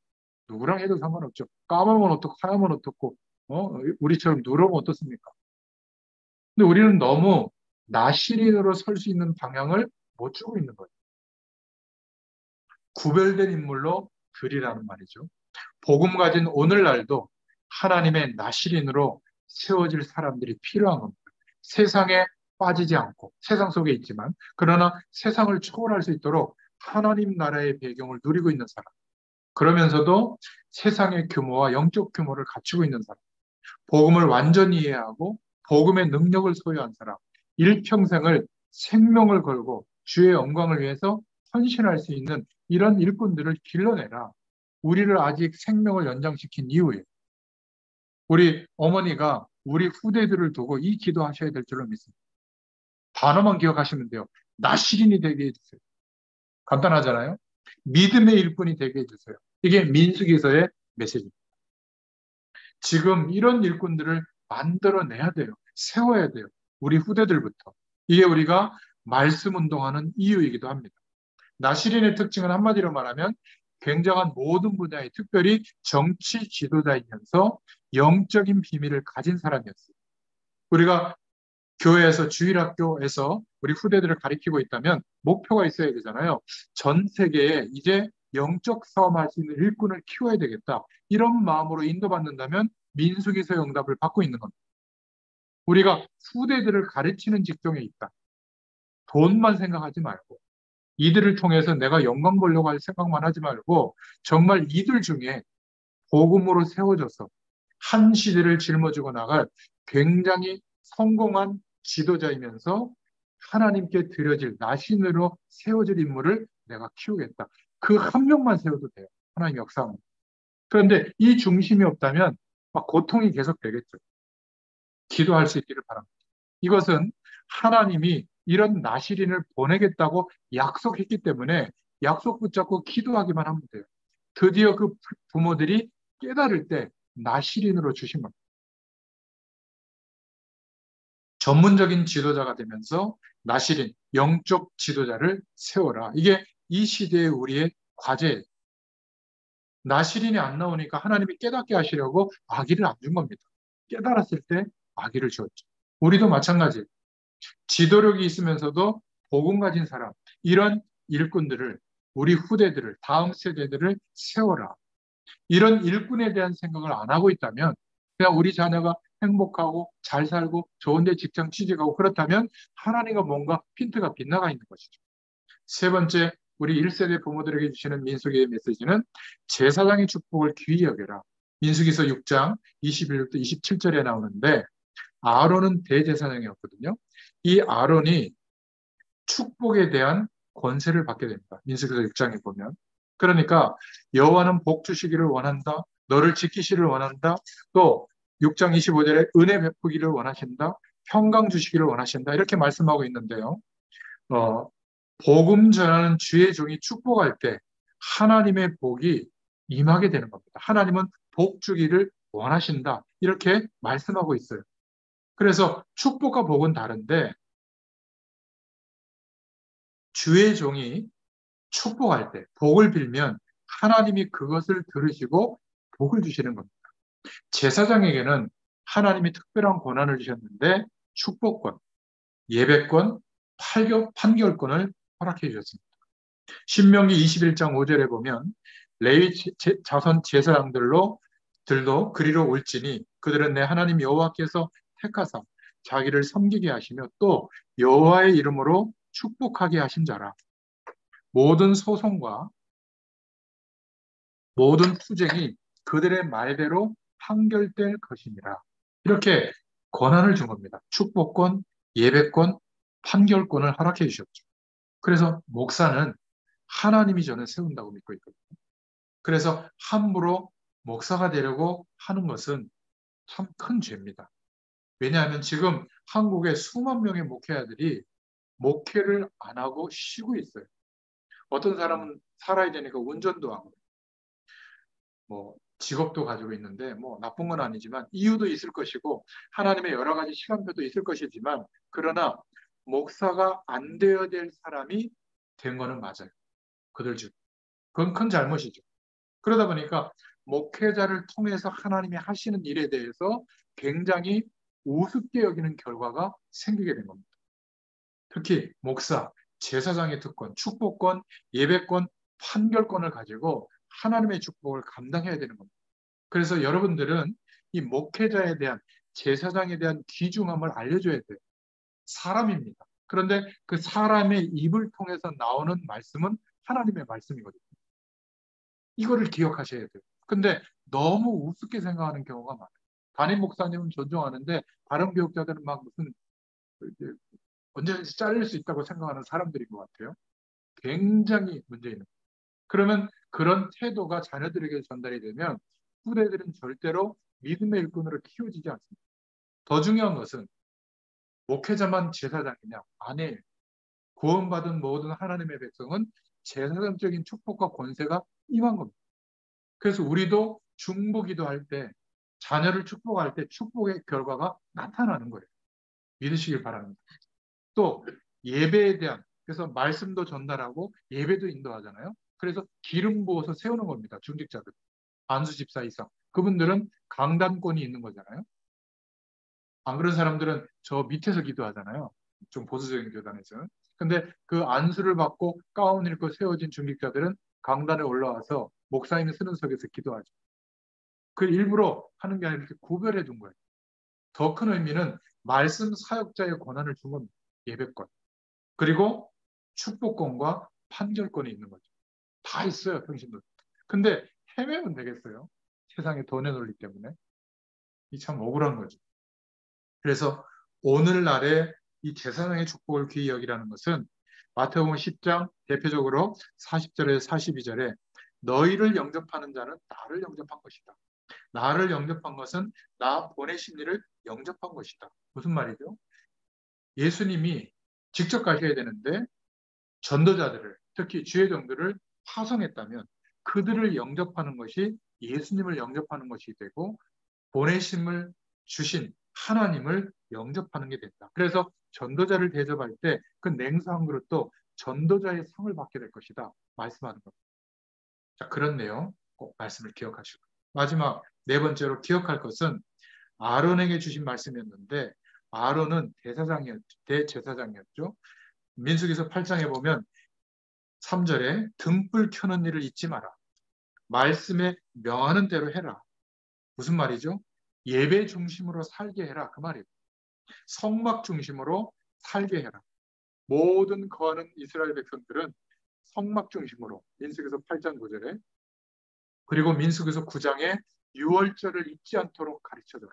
누구랑 해도 상관없죠. 까마면 어떻고 하야면 어떻고 우리처럼 누르면 어떻습니까? 근데 우리는 너무 나시린으로 설 수 있는 방향을 못 주고 있는 거예요. 구별된 인물로 드리라는 말이죠. 복음 가진 오늘날도 하나님의 나시린으로 세워질 사람들이 필요한 겁니다. 세상에 빠지지 않고 세상 속에 있지만 그러나 세상을 초월할 수 있도록 하나님 나라의 배경을 누리고 있는 사람. 그러면서도 세상의 규모와 영적 규모를 갖추고 있는 사람. 복음을 완전히 이해하고 복음의 능력을 소유한 사람. 일평생을 생명을 걸고 주의 영광을 위해서 헌신할 수 있는 이런 일꾼들을 길러내라. 우리를 아직 생명을 연장시킨 이후에 우리 어머니가 우리 후대들을 두고 이 기도하셔야 될 줄로 믿습니다. 단어만 기억하시면 돼요. 나시린이 되게 해주세요. 간단하잖아요. 믿음의 일꾼이 되게 해주세요. 이게 민수기서의 메시지입니다. 지금 이런 일꾼들을 만들어내야 돼요. 세워야 돼요. 우리 후대들부터. 이게 우리가 말씀 운동하는 이유이기도 합니다. 나시린의 특징은 한마디로 말하면 굉장한 모든 분야에 특별히 정치 지도자이면서 영적인 비밀을 가진 사람이었어요. 우리가 교회에서 주일학교에서 우리 후대들을 가리키고 있다면 목표가 있어야 되잖아요. 전 세계에 이제 영적 싸움할 수 있는 일꾼을 키워야 되겠다. 이런 마음으로 인도받는다면 민수기서 응답을 받고 있는 겁니다. 우리가 후대들을 가르치는 직종에 있다. 돈만 생각하지 말고 이들을 통해서 내가 영광 보려고 할 생각만 하지 말고 정말 이들 중에 복음으로 세워져서 한 시대를 짊어지고 나갈 굉장히 성공한 지도자이면서 하나님께 드려질 나신으로 세워질 인물을 내가 키우겠다. 그 한 명만 세워도 돼요. 하나님 역사는. 그런데 이 중심이 없다면 막 고통이 계속되겠죠. 기도할 수 있기를 바랍니다. 이것은 하나님이 이런 나시린을 보내겠다고 약속했기 때문에 약속 붙잡고 기도하기만 하면 돼요. 드디어 그 부모들이 깨달을 때 나시린으로 주신 겁니다. 전문적인 지도자가 되면서 나시린, 영적 지도자를 세워라. 이게 이 시대의 우리의 과제예요. 나시린이 안 나오니까 하나님이 깨닫게 하시려고 아기를 안 준 겁니다. 깨달았을 때 아기를 주었죠. 우리도 마찬가지예요. 지도력이 있으면서도 복음 가진 사람, 이런 일꾼들을, 우리 후대들을, 다음 세대들을 세워라. 이런 일꾼에 대한 생각을 안 하고 있다면 그냥 우리 자녀가 행복하고 잘 살고 좋은데 직장 취직하고 그렇다면 하나님과 뭔가 핀트가 빗나가 있는 것이죠. 세 번째, 우리 1세대 부모들에게 주시는 민수기의 메시지는 제사장의 축복을 귀히 여겨라. 민수기서 6장 21절부터 27절에 나오는데 아론은 대제사장이었거든요. 이 아론이 축복에 대한 권세를 받게 됩니다. 민수기서 6장에 보면. 그러니까 여호와는 복 주시기를 원한다. 너를 지키시를 원한다. 또 6장 25절에 은혜 베푸기를 원하신다. 평강 주시기를 원하신다. 이렇게 말씀하고 있는데요. 복음 전하는 주의 종이 축복할 때 하나님의 복이 임하게 되는 겁니다. 하나님은 복 주기를 원하신다. 이렇게 말씀하고 있어요. 그래서 축복과 복은 다른데 주의 종이 축복할 때 복을 빌면 하나님이 그것을 들으시고 복을 주시는 겁니다. 제사장에게는 하나님이 특별한 권한을 주셨는데 축복권, 예배권, 판결권을 허락해 주셨습니다. 신명기 21장 5절에 보면 레위 자손 제사장들도 그리로 올지니 그들은 내 하나님 여호와께서 택하사 자기를 섬기게 하시며 또 여호와의 이름으로 축복하게 하신 자라. 모든 소송과 모든 투쟁이 그들의 말대로 판결될 것이니라. 이렇게 권한을 준 겁니다. 축복권, 예배권, 판결권을 허락해 주셨죠. 그래서 목사는 하나님이 저는 세운다고 믿고 있거든요. 그래서 함부로 목사가 되려고 하는 것은 참 큰 죄입니다. 왜냐하면 지금 한국의 수만 명의 목회자들이 목회를 안 하고 쉬고 있어요. 어떤 사람은 살아야 되니까 운전도 하고, 직업도 가지고 있는데, 나쁜 건 아니지만, 이유도 있을 것이고, 하나님의 여러 가지 시간표도 있을 것이지만, 그러나, 목사가 안 되어야 될 사람이 된 거는 맞아요. 그들 중. 그건 큰 잘못이죠. 그러다 보니까 목회자를 통해서 하나님이 하시는 일에 대해서 굉장히 우습게 여기는 결과가 생기게 된 겁니다. 특히 목사, 제사장의 특권, 축복권, 예배권, 판결권을 가지고 하나님의 축복을 감당해야 되는 겁니다. 그래서 여러분들은 이 목회자에 대한, 제사장에 대한 귀중함을 알려줘야 돼요. 사람입니다. 그런데 그 사람의 입을 통해서 나오는 말씀은 하나님의 말씀이거든요. 이거를 기억하셔야 돼요. 근데 너무 우습게 생각하는 경우가 많아요. 담임 목사님은 존중하는데 다른 교육자들은 막 무슨 이제 언제든지 잘릴 수 있다고 생각하는 사람들인 것 같아요. 굉장히 문제 있는. 그러면 그런 태도가 자녀들에게 전달이 되면 후대들은 절대로 믿음의 일꾼으로 키워지지 않습니다. 더 중요한 것은 목회자만 제사장이냐? 아니에요. 구원받은 모든 하나님의 백성은 제사장적인 축복과 권세가 임한 겁니다. 그래서 우리도 중보기도 할 때, 자녀를 축복할 때 축복의 결과가 나타나는 거예요. 믿으시길 바랍니다. 또 예배에 대한, 그래서 말씀도 전달하고 예배도 인도하잖아요. 그래서 기름 부어서 세우는 겁니다. 중직자들. 안수 집사 이상. 그분들은 강단권이 있는 거잖아요. 안 그런 사람들은 저 밑에서 기도하잖아요. 좀 보수적인 교단에서는. 근데 그 안수를 받고 가운 입고 세워진 중직자들은 강단에 올라와서 목사님이 쓰는 석에서 기도하죠. 그 일부러 하는 게 아니라 이렇게 구별해 둔 거예요. 더 큰 의미는 말씀 사역자의 권한을 준 겁니다. 예배권. 그리고 축복권과 판결권이 있는 거죠. 다 있어요, 평신도. 근데 헤매면 되겠어요? 세상의 돈의 논리 때문에. 이 참 억울한 거죠. 그래서 오늘날의 이 제사장의 축복을 귀히 여기라는 것은 마태복음 10장 대표적으로 40절에서 42절에 너희를 영접하는 자는 나를 영접한 것이다. 나를 영접한 것은 나 보내신 이를 영접한 것이다. 무슨 말이죠? 예수님이 직접 가셔야 되는데 전도자들을, 특히 주의 종들을 파송했다면 그들을 영접하는 것이 예수님을 영접하는 것이 되고 보내심을 주신 하나님을 영접하는 게 된다. 그래서 전도자를 대접할 때 그 냉수 한 그릇도 전도자의 상을 받게 될 것이다. 말씀하는 겁니다. 자, 그런 내용 꼭 말씀을 기억하시고. 마지막 네 번째로 기억할 것은 아론에게 주신 말씀이었는데 아론은 대제사장이었죠. 민수기서 8장에 보면 3절에 등불 켜는 일을 잊지 마라. 말씀에 명하는 대로 해라. 무슨 말이죠? 예배 중심으로 살게 해라. 그 말이에요. 성막 중심으로 살게 해라. 모든 거하는 이스라엘 백성들은 성막 중심으로 민수기서 8장 9절에 그리고 민수기서 9장에 유월절을 잊지 않도록 가르쳐줘라.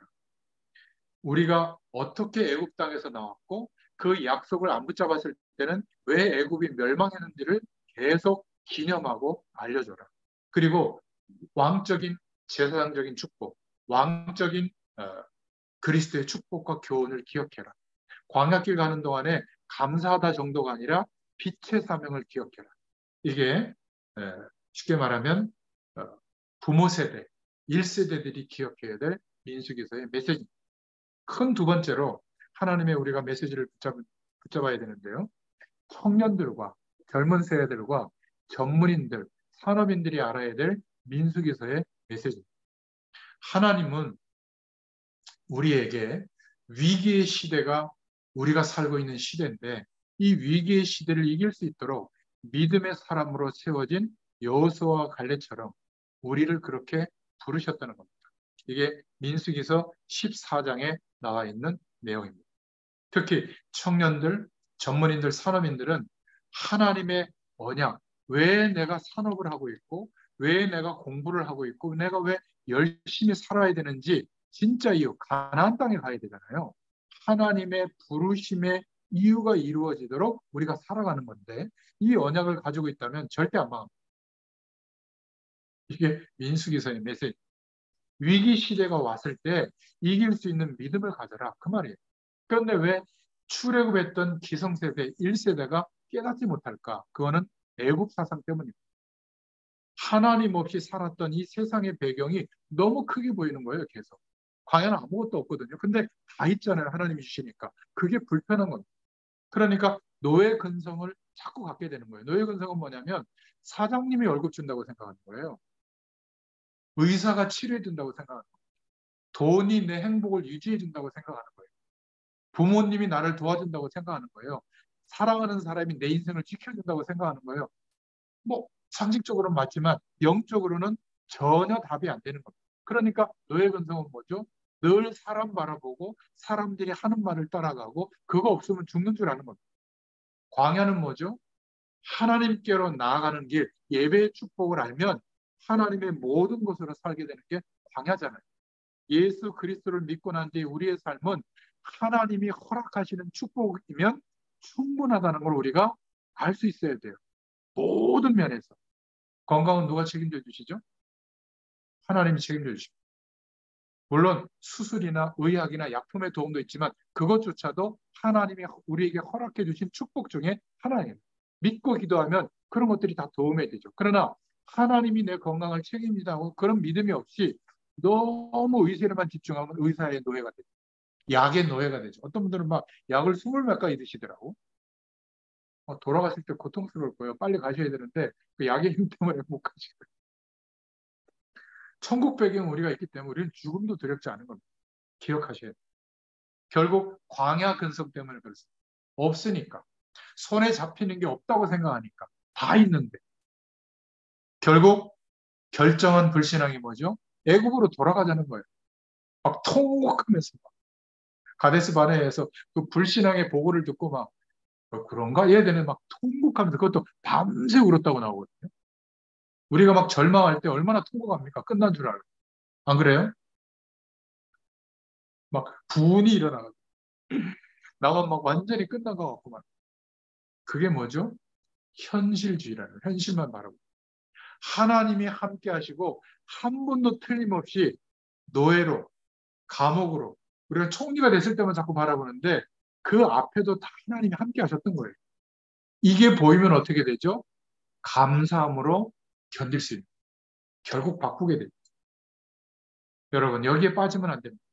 우리가 어떻게 애굽 땅에서 나왔고 그 약속을 안 붙잡았을 때는 왜 애굽이 멸망했는지를 계속 기념하고 알려줘라. 그리고 왕적인 제사장적인 축복, 왕적인 그리스도의 축복과 교훈을 기억해라. 광야길 가는 동안에 감사하다 정도가 아니라 빛의 사명을 기억해라. 이게 쉽게 말하면 부모 세대, 1세대들이 기억해야 될 민수기서의 메시지. 큰 두 번째로 하나님의 우리가 메시지를 붙잡아야 되는데요. 청년들과 젊은 세대들과 전문인들, 산업인들이 알아야 될 민수기서의 메시지. 하나님은 우리에게 위기의 시대가 우리가 살고 있는 시대인데 이 위기의 시대를 이길 수 있도록 믿음의 사람으로 세워진 여호수아와 갈렙처럼 우리를 그렇게 부르셨다는 겁니다. 이게 민수기서 14장에 나와 있는 내용입니다. 특히 청년들, 전문인들, 산업인들은 하나님의 언약, 왜 내가 산업을 하고 있고, 왜 내가 공부를 하고 있고, 내가 왜 열심히 살아야 되는지 진짜 이유, 가나안 땅에 가야 되잖아요. 하나님의 부르심의 이유가 이루어지도록 우리가 살아가는 건데 이 언약을 가지고 있다면 절대 안 망합니다. 이게 민수기서의 메시지. 위기 시대가 왔을 때 이길 수 있는 믿음을 가져라. 그 말이에요. 그런데 왜 출애굽했던 기성세대 1세대가 깨닫지 못할까? 그거는 애국 사상 때문입니다. 하나님 없이 살았던 이 세상의 배경이 너무 크게 보이는 거예요, 계속. 과연 아무것도 없거든요. 근데 다 있잖아요, 하나님이 주시니까. 그게 불편한 겁니다. 그러니까 노예 근성을 자꾸 갖게 되는 거예요. 노예 근성은 뭐냐면 사장님이 월급 준다고 생각하는 거예요. 의사가 치료해 준다고 생각하는 거예요. 돈이 내 행복을 유지해 준다고 생각하는 거예요. 부모님이 나를 도와준다고 생각하는 거예요. 사랑하는 사람이 내 인생을 지켜준다고 생각하는 거예요. 뭐 상식적으로는 맞지만 영적으로는 전혀 답이 안 되는 겁니다. 그러니까 노예 근성은 뭐죠? 늘 사람 바라보고 사람들이 하는 말을 따라가고 그거 없으면 죽는 줄 아는 겁니다. 광야는 뭐죠? 하나님께로 나아가는 길, 예배의 축복을 알면 하나님의 모든 것으로 살게 되는 게 광야잖아요. 예수 그리스도를 믿고 난 뒤에 우리의 삶은 하나님이 허락하시는 축복이면 충분하다는 걸 우리가 알 수 있어야 돼요. 모든 면에서. 건강은 누가 책임져 주시죠? 하나님이 책임져 주십니다. 물론 수술이나 의학이나 약품의 도움도 있지만 그것조차도 하나님이 우리에게 허락해 주신 축복 중에 하나예요. 믿고 기도하면 그런 것들이 다 도움이 되죠. 그러나 하나님이 내 건강을 책임지다고 그런 믿음이 없이 너무 의사에만 집중하면 의사의 노예가 되죠. 약의 노예가 되죠. 어떤 분들은 막 약을 20몇 가지 드시더라고. 돌아가실 때 고통스러울 거예요. 빨리 가셔야 되는데 그 약의 힘 때문에 못 가시고. 천국 배경 우리가 있기 때문에 우리는 죽음도 두렵지 않은 겁니다. 기억하셔야 돼요. 결국 광야 근성 때문에 그렇습니다. 없으니까. 손에 잡히는 게 없다고 생각하니까. 다 있는데. 결국 결정한 불신앙이 뭐죠? 애국으로 돌아가자는 거예요. 막 통곡하면서 가데스 바네에서 그 불신앙의 보고를 듣고 막 그런가? 얘들은 막 통곡하면서 그것도 밤새 울었다고 나오거든요. 우리가 막 절망할 때 얼마나 통곡합니까? 끝난 줄 알고. 안 그래요? 막 분이 일어나고 나만 막 완전히 끝난 것 같고 막 그게 뭐죠? 현실주의라는 현실만 바라고 하나님이 함께 하시고 한 번도 틀림없이 노예로 감옥으로 우리가 총리가 됐을 때만 자꾸 바라보는데 그 앞에도 다 하나님이 함께 하셨던 거예요. 이게 보이면 어떻게 되죠? 감사함으로 견딜 수 있는 결국 바꾸게 됩니다. 여러분 여기에 빠지면 안 됩니다.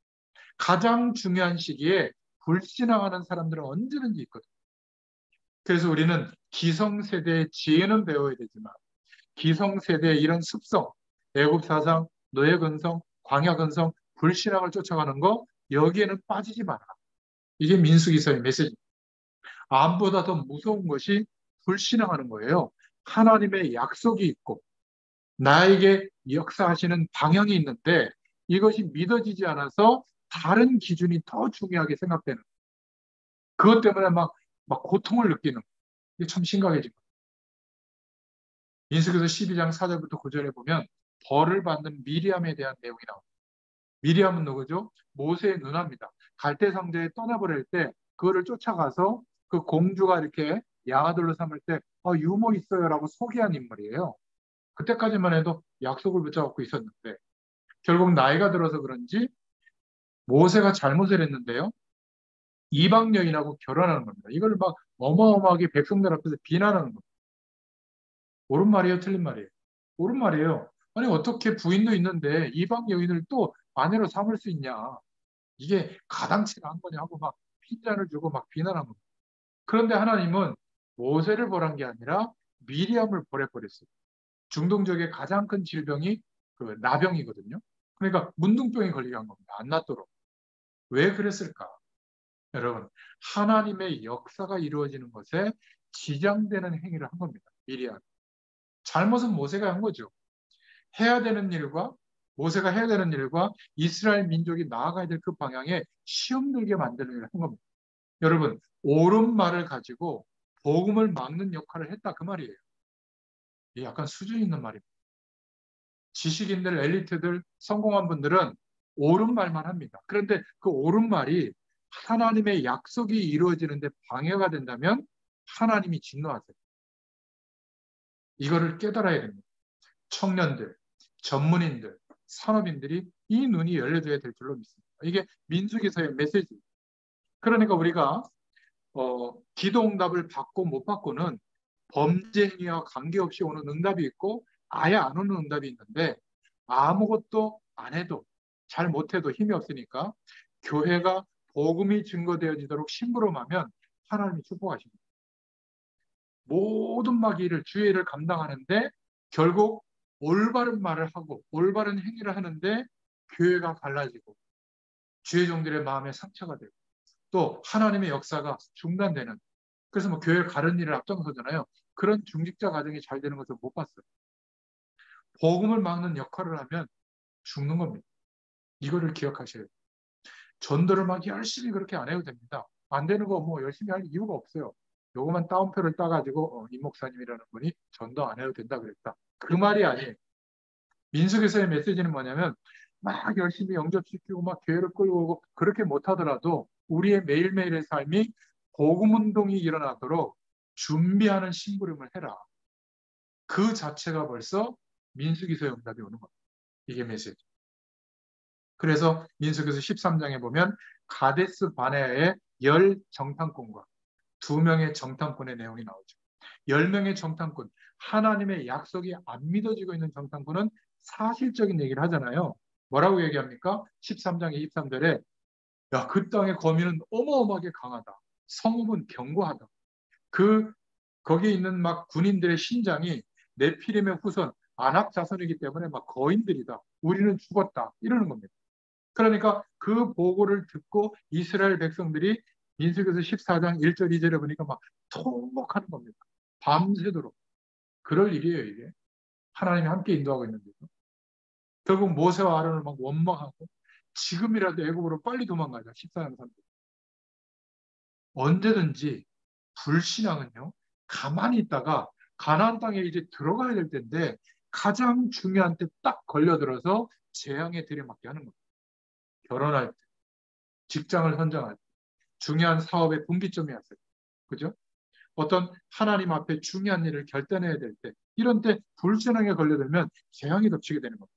가장 중요한 시기에 불신앙하는 사람들은 언제든지 있거든요. 그래서 우리는 기성세대의 지혜는 배워야 되지만 기성세대의 이런 습성, 애굽 사상, 노예 근성, 광야 근성, 불신앙을 쫓아가는 거 여기에는 빠지지 마라. 이게 민수기서의 메시지. 암보다 더 무서운 것이 불신앙하는 거예요. 하나님의 약속이 있고 나에게 역사하시는 방향이 있는데 이것이 믿어지지 않아서 다른 기준이 더 중요하게 생각되는 그것 때문에 막 고통을 느끼는 이게 참 심각해진 거예요. 민수기서 12장 4절부터 9절에 보면 벌을 받는 미리암에 대한 내용이 나옵니다. 미리암은 누구죠? 모세의 누나입니다. 갈대 상자에 떠나버릴 때 그거를 쫓아가서 그 공주가 이렇게 양아들로 삼을 때 유모 있어요라고 소개한 인물이에요. 그때까지만 해도 약속을 붙잡고 있었는데 결국 나이가 들어서 그런지 모세가 잘못을 했는데요. 이방 여인하고 결혼하는 겁니다. 이걸 막 어마어마하게 백성들 앞에서 비난하는 겁니다. 옳은 말이에요, 틀린 말이에요? 옳은 말이에요. 아니 어떻게 부인도 있는데 이방 여인을 또 아내로 삼을 수 있냐? 이게 가당치가 한 거냐 하고 막 핀잔을 주고 막 비난한 겁니다. 그런데 하나님은 모세를 벌한 게 아니라 미리암을 벌해버렸어요. 중동 지역의 가장 큰 질병이 그 나병이거든요. 그러니까 문둥병이 걸리게 한 겁니다. 안 낫도록. 왜 그랬을까? 여러분, 하나님의 역사가 이루어지는 것에 지장되는 행위를 한 겁니다. 미리암. 잘못은 모세가 한 거죠. 해야 되는 일과 모세가 해야 되는 일과 이스라엘 민족이 나아가야 될 그 방향에 시험 들게 만드는 일을 한 겁니다. 여러분, 옳은 말을 가지고 복음을 막는 역할을 했다 그 말이에요. 이게 약간 수준 있는 말입니다. 지식인들, 엘리트들, 성공한 분들은 옳은 말만 합니다. 그런데 그 옳은 말이 하나님의 약속이 이루어지는데 방해가 된다면 하나님이 진노하세요. 이거를 깨달아야 됩니다. 청년들, 전문인들, 산업인들이 이 눈이 열려져야 될 줄로 믿습니다. 이게 민수기서의 메시지입니다. 그러니까 우리가 기도 응답을 받고 못 받고는 범죄 행위와 관계없이 오는 응답이 있고 아예 안 오는 응답이 있는데 아무것도 안 해도 잘 못해도 힘이 없으니까 교회가 복음이 증거되어지도록 심부름하면 하나님이 축복하십니다. 모든 막 일을 주의 일을 감당하는데 결국 올바른 말을 하고 올바른 행위를 하는데 교회가 갈라지고 주의 종들의 마음에 상처가 되고 또 하나님의 역사가 중단되는, 그래서 뭐 교회를 가른 일을 앞장서잖아요. 그런 중직자 과정이 잘 되는 것을 못 봤어요. 복음을 막는 역할을 하면 죽는 겁니다. 이거를 기억하셔야 돼요. 전도를 막 열심히 그렇게 안 해도 됩니다. 안 되는 거 뭐 열심히 할 이유가 없어요. 요거만 따옴표를 따가지고 임 목사님이라는 분이 전도 안 해도 된다 그랬다. 그 말이 아니에요. 민숙에서의 메시지는 뭐냐면 막 열심히 영접시키고 막 교회를 끌고 오고 그렇게 못하더라도 우리의 매일매일의 삶이 복음 운동이 일어나도록 준비하는 심부름을 해라. 그 자체가 벌써 민수기서의 응답이 오는 겁니다. 이게 메시지. 그래서 민수기서 13장에 보면 가데스 바네아의 10정탐꾼과 2명의 정탐꾼의 내용이 나오죠. 10명의 정탐꾼, 하나님의 약속이 안 믿어지고 있는 정탐꾼은 사실적인 얘기를 하잖아요. 뭐라고 얘기합니까? 13장 23절에 야, 그 땅의 거민은 어마어마하게 강하다. 성읍은 견고하다. 거기에 있는 막 군인들의 신장이 네피림의 후손, 아낙 자손이기 때문에 막 거인들이다. 우리는 죽었다. 이러는 겁니다. 그러니까 그 보고를 듣고 이스라엘 백성들이 민수기서 14장 1절 2절에 보니까 막 통곡하는 겁니다. 밤새도록. 그럴 일이에요, 이게. 하나님이 함께 인도하고 있는데도. 결국 모세와 아론을 막 원망하고 지금이라도 애굽으로 빨리 도망가자. 14장 3절. 언제든지 불신앙은요, 가만히 있다가 가나안 땅에 이제 들어가야 될 텐데 가장 중요한 때 딱 걸려들어서 재앙에 들이맞게 하는 겁니다. 결혼할 때, 직장을 선정할 때, 중요한 사업의 분기점이 왔을 때, 그죠? 어떤 하나님 앞에 중요한 일을 결단해야 될 때, 이런 때 불신앙에 걸려들면 재앙이 덮치게 되는 겁니다.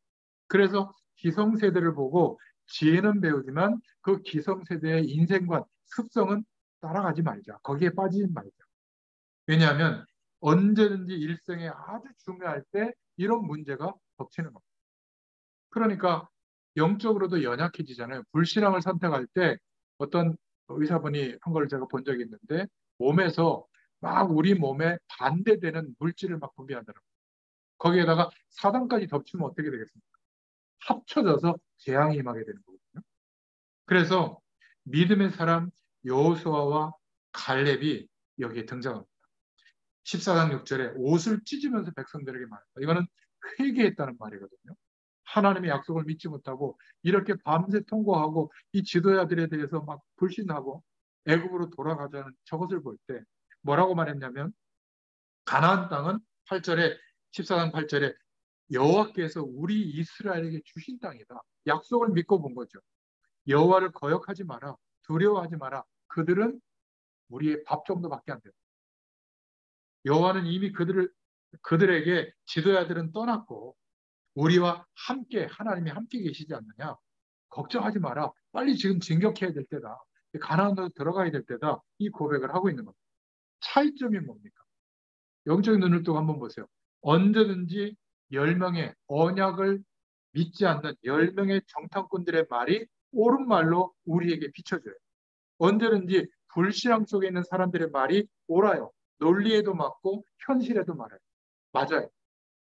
그래서 기성세대를 보고 지혜는 배우지만 그 기성세대의 인생관, 습성은 따라가지 말자. 거기에 빠지지 말자. 왜냐하면 언제든지 일생에 아주 중요할 때 이런 문제가 덮치는 겁니다. 그러니까 영적으로도 연약해지잖아요. 불신앙을 선택할 때 어떤 의사분이 한 걸 제가 본 적이 있는데 몸에서 막 우리 몸에 반대되는 물질을 막 분비하더라고요. 거기에다가 사단까지 덮치면 어떻게 되겠습니까? 합쳐져서 재앙이 임하게 되는 거거든요. 그래서 믿음의 사람 여호수아와 갈렙이 여기에 등장합니다. 14장 6절에 옷을 찢으면서 백성들에게 말한다. 이거는 회개했다는 말이거든요. 하나님의 약속을 믿지 못하고 이렇게 밤새 통고하고 이 지도자들에 대해서 막 불신하고 애굽으로 돌아가자는 저것을 볼 때 뭐라고 말했냐면 가나안 땅은 8절에 14장 8절에 여호와께서 우리 이스라엘에게 주신 땅이다. 약속을 믿고 본 거죠. 여호와를 거역하지 마라. 두려워하지 마라. 그들은 우리의 밥 정도밖에 안 돼요. 여호와는 이미 그들에게 지도자들은 떠났고 우리와 함께 하나님이 함께 계시지 않느냐. 걱정하지 마라. 빨리 지금 진격해야 될 때다. 가나안으로 들어가야 될 때다. 이 고백을 하고 있는 겁니다. 차이점이 뭡니까? 영적인 눈을 뜨고 한번 보세요. 언제든지 10명의 언약을 믿지 않는 10명의 정탐꾼들의 말이 옳은 말로 우리에게 비춰져요. 언제든지 불신앙 속에 있는 사람들의 말이 옳아요. 논리에도 맞고 현실에도 맞아요.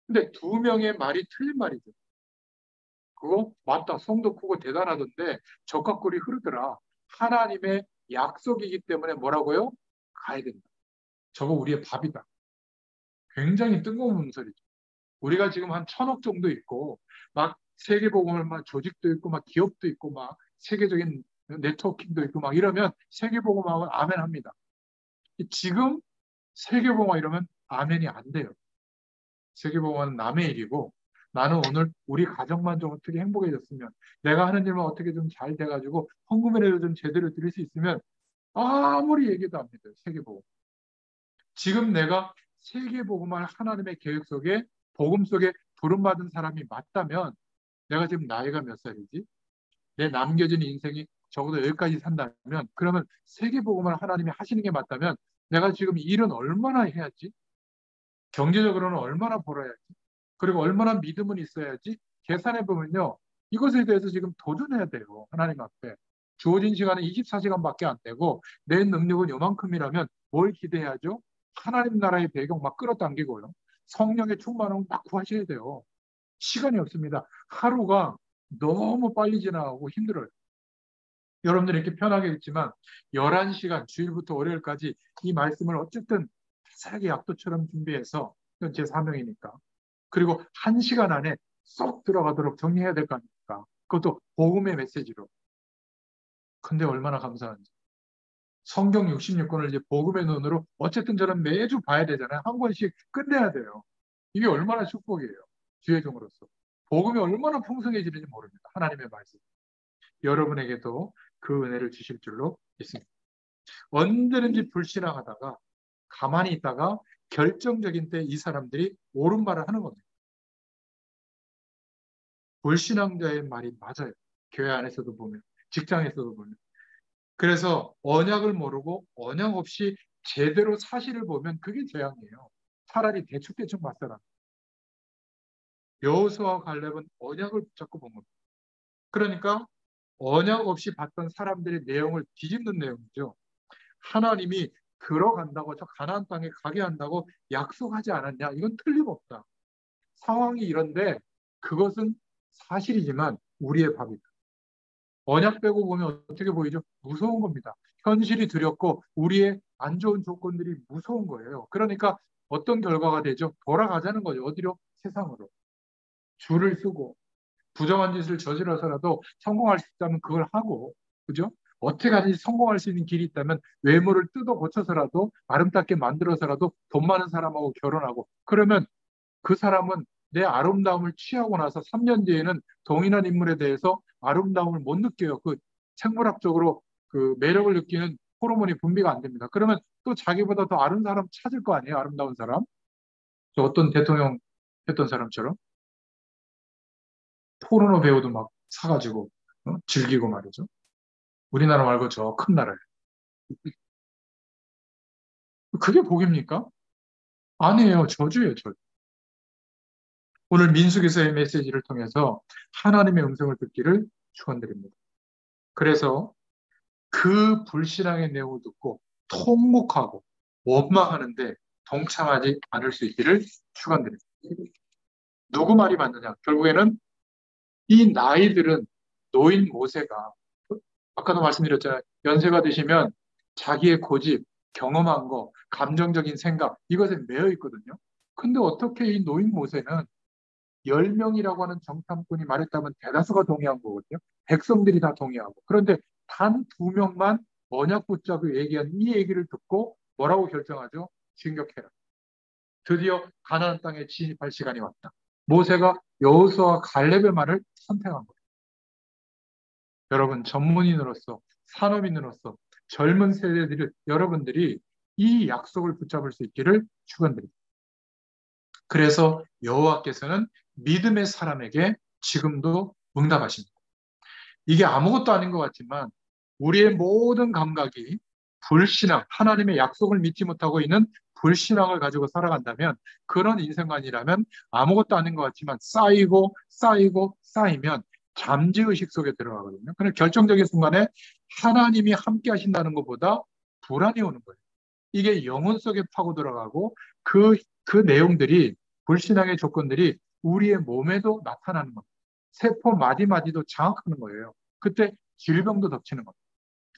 근데 2명의 말이 틀린 말이죠. 그거 맞다. 성도 크고 대단하던데 적합골이 흐르더라. 하나님의 약속이기 때문에 뭐라고요? 가야 된다. 저거 우리의 밥이다. 굉장히 뜬금없는 소리죠. 우리가 지금 한 1,000억 정도 있고 막 세계보고물 막 조직도 있고 막 기업도 있고 막 세계적인 네트워킹도 있고 막 이러면 세계보고만 아멘 합니다. 지금 세계보고 이러면 아멘이 안 돼요. 세계보고는 남의 일이고 나는 오늘 우리 가정만 좀 어떻게 행복해졌으면 내가 하는 일만 어떻게 좀 잘 돼가지고 헌금이라도 좀 제대로 드릴 수 있으면 아무리 얘기도 안 믿어요. 세계보고. 지금 내가 세계보고만 하나님의 계획 속에 복음 속에 부름받은 사람이 맞다면 내가 지금 나이가 몇 살이지? 내 남겨진 인생이 적어도 여기까지 산다면 그러면 세계복음을 하나님이 하시는 게 맞다면 내가 지금 일은 얼마나 해야지? 경제적으로는 얼마나 벌어야지? 그리고 얼마나 믿음은 있어야지? 계산해 보면요. 이것에 대해서 지금 도전해야 돼요. 하나님 앞에. 주어진 시간은 24시간밖에 안 되고 내 능력은 요만큼이라면 뭘 기대해야죠? 하나님 나라의 배경 막 끌어당기고요. 성령의 충만함을 막 구하셔야 돼요. 시간이 없습니다. 하루가 너무 빨리 지나가고 힘들어요. 여러분들이 이렇게 편하게 했지만 11시간 주일부터 월요일까지 이 말씀을 어쨌든 자세하게 약도처럼 준비해서 이건 제 사명이니까. 그리고 1시간 안에 쏙 들어가도록 정리해야 될 거 아닙니까? 그것도 복음의 메시지로. 근데 얼마나 감사한지. 성경 66권을 이제 복음의 눈으로 어쨌든 저는 매주 봐야 되잖아요. 한 권씩 끝내야 돼요. 이게 얼마나 축복이에요. 주의 종으로서. 복음이 얼마나 풍성해지는지 모릅니다. 하나님의 말씀. 여러분에게도 그 은혜를 주실 줄로 믿습니다. 언제든지 불신앙하다가 가만히 있다가 결정적인 때 이 사람들이 옳은 말을 하는 겁니다. 불신앙자의 말이 맞아요. 교회 안에서도 보면, 직장에서도 보면. 그래서 언약을 모르고 언약 없이 제대로 사실을 보면 그게 재앙이에요. 차라리 대충대충 맞서라. 여호수아와 갈렙은 언약을 붙잡고 본 겁니다. 그러니까 언약 없이 봤던 사람들의 내용을 뒤집는 내용이죠. 하나님이 들어간다고 저 가나안 땅에 가게 한다고 약속하지 않았냐? 이건 틀림없다. 상황이 이런데 그것은 사실이지만 우리의 밥이다. 언약 빼고 보면 어떻게 보이죠? 무서운 겁니다. 현실이 두렵고 우리의 안 좋은 조건들이 무서운 거예요. 그러니까 어떤 결과가 되죠? 돌아가자는 거죠. 어디로? 세상으로. 줄을 쓰고 부정한 짓을 저질러서라도 성공할 수 있다면 그걸 하고, 그죠? 어떻게 하든지 성공할 수 있는 길이 있다면 외모를 뜯어 고쳐서라도 아름답게 만들어서라도 돈 많은 사람하고 결혼하고, 그러면 그 사람은 내 아름다움을 취하고 나서 3년 뒤에는 동일한 인물에 대해서 아름다움을 못 느껴요. 그 생물학적으로 그 매력을 느끼는 호르몬이 분비가 안 됩니다. 그러면 또 자기보다 더 아름다운 사람 찾을 거 아니에요? 아름다운 사람. 저 어떤 대통령 했던 사람처럼 포르노 배우도 막 사가지고 즐기고 말이죠. 우리나라 말고 저 큰 나라에. 그게 복입니까? 아니에요. 저주예요, 저주. 오늘 민수기서의 메시지를 통해서 하나님의 음성을 듣기를 축원드립니다. 그래서 그 불신앙의 내용을 듣고 통곡하고 원망하는데 동참하지 않을 수 있기를 축원드립니다. 누구 말이 맞느냐? 결국에는 이 나이들은 노인 모세가 아까도 말씀드렸잖아요. 연세가 되시면 자기의 고집, 경험한 거, 감정적인 생각 이것에 매여 있거든요. 근데 어떻게 이 노인 모세는 10명이라고 하는 정탐꾼이 말했다면 대다수가 동의한 거거든요. 백성들이 다 동의하고. 그런데 단 2명만 언약 붙잡고 얘기한 이 얘기를 듣고 뭐라고 결정하죠? 진격해라. 드디어 가나안 땅에 진입할 시간이 왔다. 모세가 여호수아와 갈렙의 말을 선택한 거예요. 여러분 전문인으로서 산업인으로서 젊은 세대들이 여러분들이 이 약속을 붙잡을 수 있기를 축원드립니다. 그래서 여호와께서는 믿음의 사람에게 지금도 응답하십니다. 이게 아무것도 아닌 것 같지만 우리의 모든 감각이 불신앙, 하나님의 약속을 믿지 못하고 있는 불신앙을 가지고 살아간다면 그런 인생관이라면 아무것도 아닌 것 같지만 쌓이고 쌓이고 쌓이면 잠재의식 속에 들어가거든요. 그런데 결정적인 순간에 하나님이 함께 하신다는 것보다 불안이 오는 거예요. 이게 영혼 속에 파고 들어가고 그 내용들이 불신앙의 조건들이 우리의 몸에도 나타나는 겁니다. 세포 마디마디도 장악하는 거예요. 그때 질병도 덮치는 겁니다.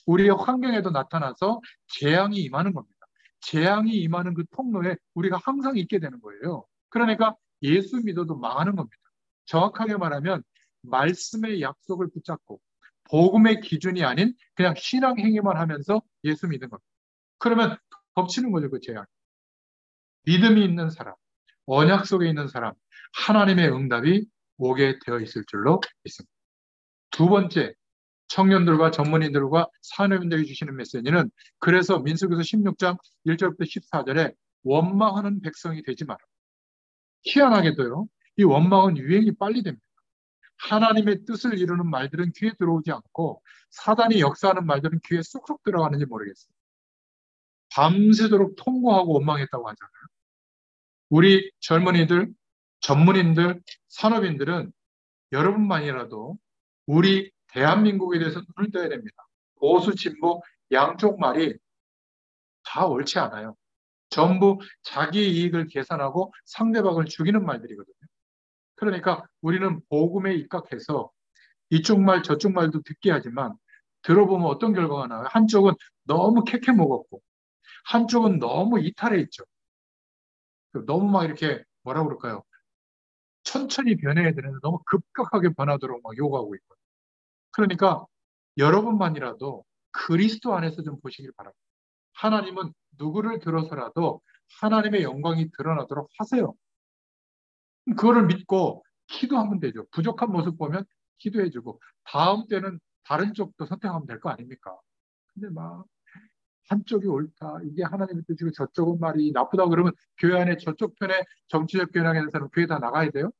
우리의 환경에도 나타나서 재앙이 임하는 겁니다. 재앙이 임하는 그 통로에 우리가 항상 있게 되는 거예요. 그러니까 예수 믿어도 망하는 겁니다. 정확하게 말하면 말씀의 약속을 붙잡고 복음의 기준이 아닌 그냥 신앙 행위만 하면서 예수 믿는 겁니다. 그러면 덮치는 거죠, 그 재앙. 믿음이 있는 사람, 언약 속에 있는 사람, 하나님의 응답이 오게 되어 있을 줄로 믿습니다. 두 번째, 청년들과 전문인들과 산업인들에게 주시는 메시지는 그래서 민수기서 16장 1절부터 14절에 원망하는 백성이 되지 마라. 희한하게도요, 이 원망은 유행이 빨리 됩니다. 하나님의 뜻을 이루는 말들은 귀에 들어오지 않고 사단이 역사하는 말들은 귀에 쏙쏙 들어가는지 모르겠어요. 밤새도록 통곡하고 원망했다고 하잖아요. 우리 젊은이들, 전문인들, 산업인들은 여러분만이라도 우리 대한민국에 대해서 눈을 떠야 됩니다. 보수, 진보, 양쪽 말이 다 옳지 않아요. 전부 자기 이익을 계산하고 상대방을 죽이는 말들이거든요. 그러니까 우리는 복음에 입각해서 이쪽 말 저쪽 말도 듣게 하지만 들어보면 어떤 결과가 나와요? 한쪽은 너무 캐캐 먹었고 한쪽은 너무 이탈해 있죠. 너무 막 이렇게 뭐라 그럴까요? 천천히 변해야 되는데 너무 급격하게 변하도록 막 요구하고 있거든요. 그러니까 여러분만이라도 그리스도 안에서 좀 보시길 바랍니다. 하나님은 누구를 들어서라도 하나님의 영광이 드러나도록 하세요. 그거를 믿고 기도하면 되죠. 부족한 모습 보면 기도해주고 다음 때는 다른 쪽도 선택하면 될 거 아닙니까? 근데 막 한쪽이 옳다. 이게 하나님의 뜻이고 저쪽은 말이 나쁘다 그러면 교회 안에 저쪽 편에 정치적 견학에서는 교회 다 나가야 돼요?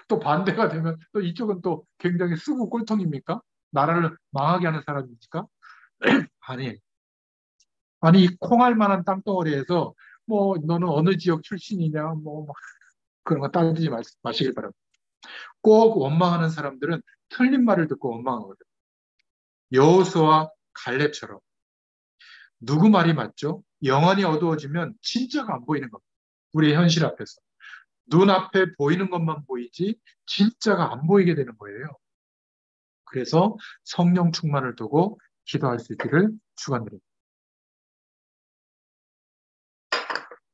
또 반대가 되면 또 이쪽은 또 굉장히 수구 꼴통입니까? 나라를 망하게 하는 사람입니까? 아니, 아니 이 콩할 만한 땅덩어리에서 뭐 너는 어느 지역 출신이냐 뭐 그런 거 따지지 마시길 바랍니다. 꼭 원망하는 사람들은 틀린 말을 듣고 원망하거든요. 여호수아와 갈렙처럼 누구 말이 맞죠? 영안이 어두워지면 진짜가 안 보이는 겁니다. 우리의 현실 앞에서. 눈앞에 보이는 것만 보이지 진짜가 안 보이게 되는 거예요. 그래서 성령 충만을 두고 기도할 수 있기를 축원드립니다.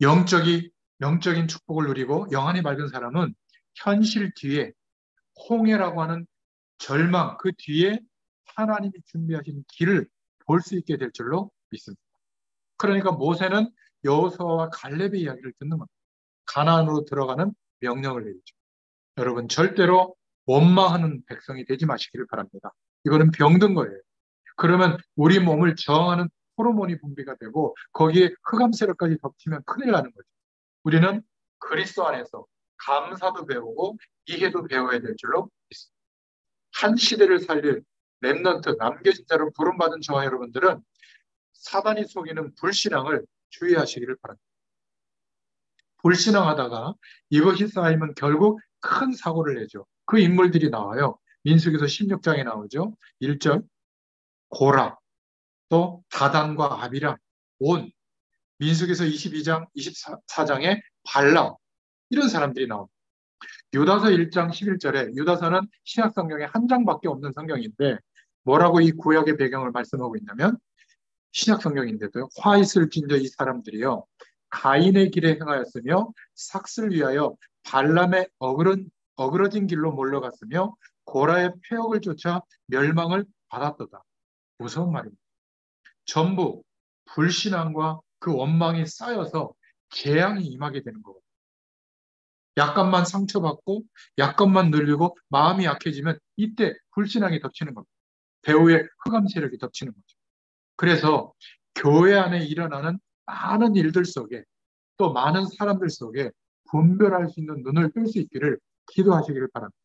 영적인 축복을 누리고 영안이 맑은 사람은 현실 뒤에 홍해라고 하는 절망 그 뒤에 하나님이 준비하신 길을 볼 수 있게 될 줄로 믿습니다. 그러니까 모세는 여호수아와 갈렙의 이야기를 듣는 겁니다. 가나안으로 들어가는 명령을 내리죠. 여러분 절대로 원망하는 백성이 되지 마시기를 바랍니다. 이거는 병든 거예요. 그러면 우리 몸을 저항하는 호르몬이 분비가 되고 거기에 흑암세력까지 덮치면 큰일 나는 거죠. 우리는 그리스도 안에서 감사도 배우고 이해도 배워야 될 줄로 믿습니다. 한 시대를 살릴 렘넌트 남겨진 자로 부름받은 저와 여러분들은 사단이 속이는 불신앙을 주의하시기를 바랍니다. 불신앙하다가 이것이 쌓이면 결국 큰 사고를 내죠. 그 인물들이 나와요. 민수기서 16장에 나오죠. 1절 고라, 또 다단과 아비람, 온, 민수기서 22장, 24장에 발람 이런 사람들이 나옵니다. 유다서 1장 11절에 유다서는 신약 성경에 한 장밖에 없는 성경인데 뭐라고 이 구약의 배경을 말씀하고 있냐면 신약 성경인데도 화 있을진저 이 사람들이요 가인의 길에 행하였으며 삭슬 위하여 발람의 어그러진 길로 몰려갔으며 고라의 폐역을 쫓아 멸망을 받았도다. 무서운 말입니다. 전부 불신앙과 그 원망이 쌓여서 재앙이 임하게 되는 거거든요. 약간만 상처받고 약간만 늘리고 마음이 약해지면 이때 불신앙이 덮치는 겁니다. 배후의 흑암 세력이 덮치는 거죠. 그래서 교회 안에 일어나는 많은 일들 속에 또 많은 사람들 속에 분별할 수 있는 눈을 뜰 수 있기를 기도하시기를 바랍니다.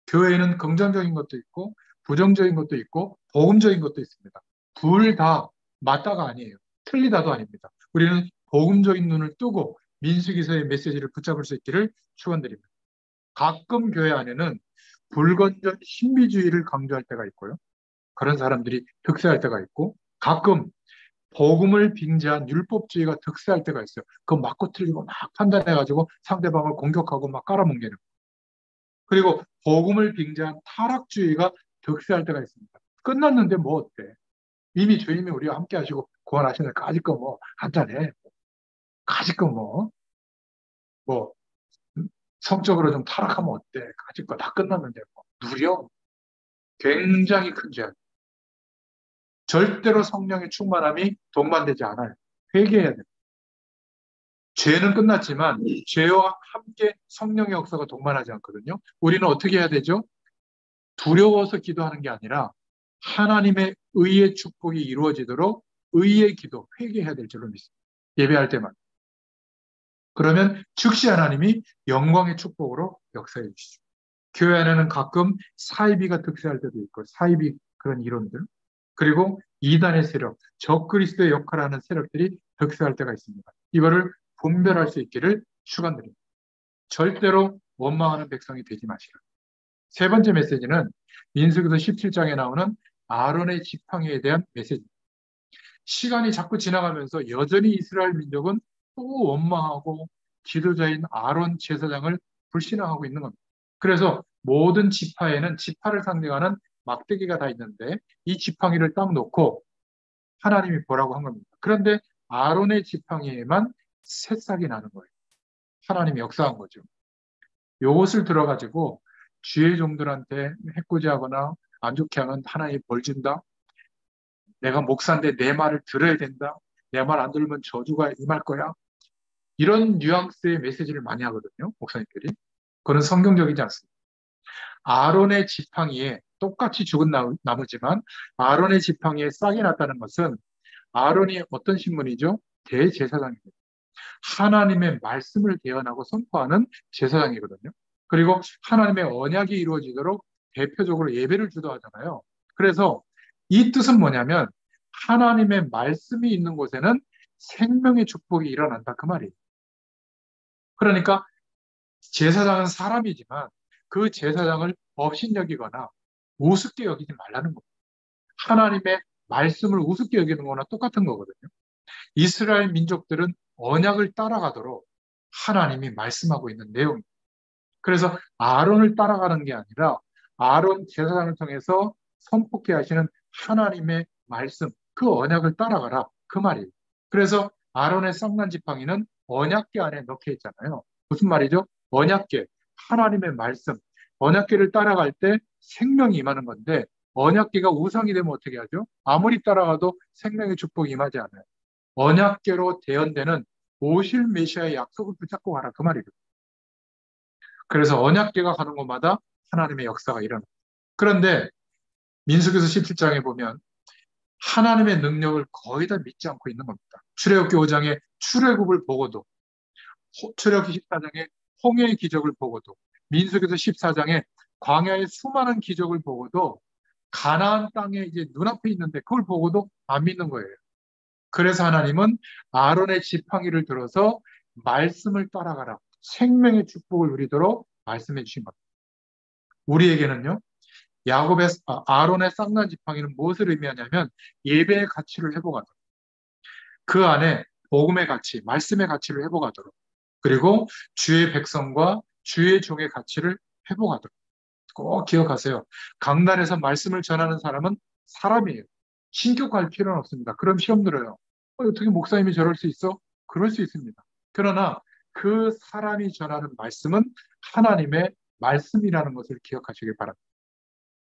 교회에는 긍정적인 것도 있고 부정적인 것도 있고 복음적인 것도 있습니다. 둘 다 맞다가 아니에요. 틀리다도 아닙니다. 우리는 복음적인 눈을 뜨고 민수기서의 메시지를 붙잡을 수 있기를 축원드립니다. 가끔 교회 안에는 불건전 신비주의를 강조할 때가 있고요. 그런 사람들이 득세할 때가 있고 가끔 복음을 빙자한 율법주의가 득세할 때가 있어요. 그거 맞고 틀리고 막 판단해가지고 상대방을 공격하고 막 깔아뭉개는. 그리고 복음을 빙자한 타락주의가 득세할 때가 있습니다. 끝났는데 뭐 어때? 이미 주님이 우리와 함께 하시고 구원하시는 까짓 거 뭐 한잔해. 까짓 거 뭐 성적으로 좀 타락하면 어때? 까짓 거 다 끝났는데 뭐 누려? 굉장히 큰 죄. 절대로 성령의 충만함이 동반되지 않아요. 회개해야 돼요. 죄는 끝났지만 죄와 함께 성령의 역사가 동반하지 않거든요. 우리는 어떻게 해야 되죠? 두려워서 기도하는 게 아니라 하나님의 의의 축복이 이루어지도록 의의 기도, 회개해야 될 줄로 믿습니다. 예배할 때만. 그러면 즉시 하나님이 영광의 축복으로 역사해 주시죠. 교회 안에는 가끔 사이비가 득세할 때도 있고 사이비 그런 이론들 그리고 이단의 세력, 적그리스도의 역할을 하는 세력들이 득세할 때가 있습니다. 이거를 분별할 수 있기를 축원드립니다. 절대로 원망하는 백성이 되지 마시라. 세 번째 메시지는 민수기서 17장에 나오는 아론의 지팡이에 대한 메시지입니다. 시간이 자꾸 지나가면서 여전히 이스라엘 민족은 또 원망하고 지도자인 아론 제사장을 불신앙하고 있는 겁니다. 그래서 모든 지파에는 지파를 상징하는 막대기가 다 있는데 이 지팡이를 딱 놓고 하나님이 보라고 한 겁니다. 그런데 아론의 지팡이에만 새싹이 나는 거예요. 하나님이 역사한 거죠. 요것을 들어가지고 주의 종들한테 해코지하거나 안 좋게 하면 하나님이 벌 준다. 내가 목사인데 내 말을 들어야 된다. 내 말 안 들으면 저주가 임할 거야. 이런 뉘앙스의 메시지를 많이 하거든요. 목사님들이. 그건 성경적이지 않습니다. 아론의 지팡이에 똑같이 죽은 나무지만 아론의 지팡이에 싹이 났다는 것은 아론이 어떤 신분이죠? 대제사장입니다. 하나님의 말씀을 대언하고 선포하는 제사장이거든요. 그리고 하나님의 언약이 이루어지도록 대표적으로 예배를 주도하잖아요. 그래서 이 뜻은 뭐냐면 하나님의 말씀이 있는 곳에는 생명의 축복이 일어난다 그 말이에요. 그러니까 제사장은 사람이지만 그 제사장을 업신여기거나 우습게 여기지 말라는 겁니다. 하나님의 말씀을 우습게 여기는 거나 똑같은 거거든요. 이스라엘 민족들은 언약을 따라가도록 하나님이 말씀하고 있는 내용입니다. 그래서 아론을 따라가는 게 아니라 아론 제사장을 통해서 선포케 하시는 하나님의 말씀, 그 언약을 따라가라 그 말이에요. 그래서 아론의 쌍난 지팡이는 언약궤 안에 넣혀 있잖아요. 무슨 말이죠? 언약궤, 하나님의 말씀, 언약궤를 따라갈 때 생명이 임하는 건데 언약궤가 우상이 되면 어떻게 하죠? 아무리 따라가도 생명의 축복이 임하지 않아요. 언약궤로 대언되는 오실 메시아의 약속을 붙잡고 가라 그 말이에요. 그래서 언약궤가 가는 곳마다 하나님의 역사가 일어납니다. 그런데 민수기서 17장에 보면 하나님의 능력을 거의 다 믿지 않고 있는 겁니다. 출애굽기 5장에 출애굽을 보고도, 출애굽기 14장에 홍해의 기적을 보고도, 민수기서 14장에 광야의 수많은 기적을 보고도 가나안 땅에 이제 눈앞에 있는데 그걸 보고도 안 믿는 거예요. 그래서 하나님은 아론의 지팡이를 들어서 말씀을 따라가라. 생명의 축복을 누리도록 말씀해 주신 겁니다. 우리에게는요, 아론의 쌍난 지팡이는 무엇을 의미하냐면 예배의 가치를 회복하도록, 그 안에 복음의 가치, 말씀의 가치를 회복하도록, 그리고 주의 백성과 주의 종의 가치를 회복하도록. 꼭 기억하세요. 강단에서 말씀을 전하는 사람은 사람이에요. 신격할 필요는 없습니다. 그럼 시험 들어요. 어떻게 목사님이 저럴 수 있어? 그럴 수 있습니다. 그러나 그 사람이 전하는 말씀은 하나님의 말씀이라는 것을 기억하시길 바랍니다.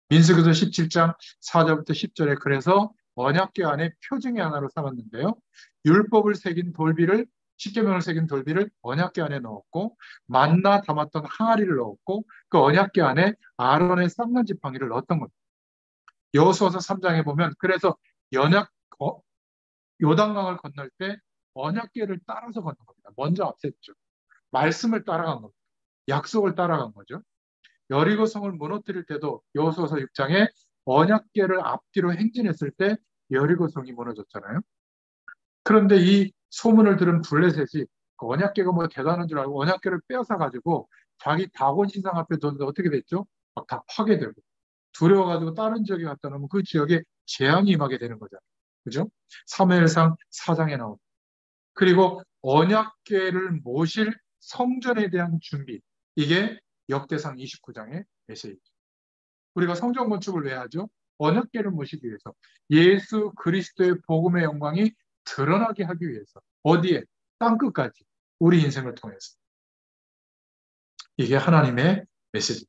민수기서 17장 4절부터 10절에 그래서 언약궤 안에 표징의 하나로 삼았는데요. 율법을 새긴 돌비를, 십계명을 새긴 돌비를 언약궤 안에 넣었고 만나 담았던 항아리를 넣었고 그 언약궤 안에 아론의 쌍난 지팡이를 넣었던 겁니다. 여호수아서 3장에 보면 그래서 연약 요단강을 건널 때 언약궤를 따라서 건넌 겁니다. 먼저 앞섰죠. 말씀을 따라간 겁니다. 약속을 따라간 거죠. 여리고성을 무너뜨릴 때도 여호수아서 6장에 언약궤를 앞뒤로 행진했을 때 여리고성이 무너졌잖아요. 그런데 이 소문을 들은 블레셋이 그 언약궤가 뭐 대단한 줄 알고 언약궤를 빼앗아 가지고 자기 다곤 신상 앞에 뒀는데 어떻게 됐죠? 막 다 파괴되고 두려워가지고 다른 지역에 갔다 놓으면 그 지역에 재앙이 임하게 되는 거잖아요. 그죠? 사무엘상 4장에 나옵니다. 그리고 언약궤를 모실 성전에 대한 준비, 이게 역대상 29장의 메시지죠. 우리가 성전 건축을 왜 하죠? 언약궤를 모시기 위해서, 예수 그리스도의 복음의 영광이 드러나게 하기 위해서. 어디에? 땅끝까지 우리 인생을 통해서. 이게 하나님의 메시지.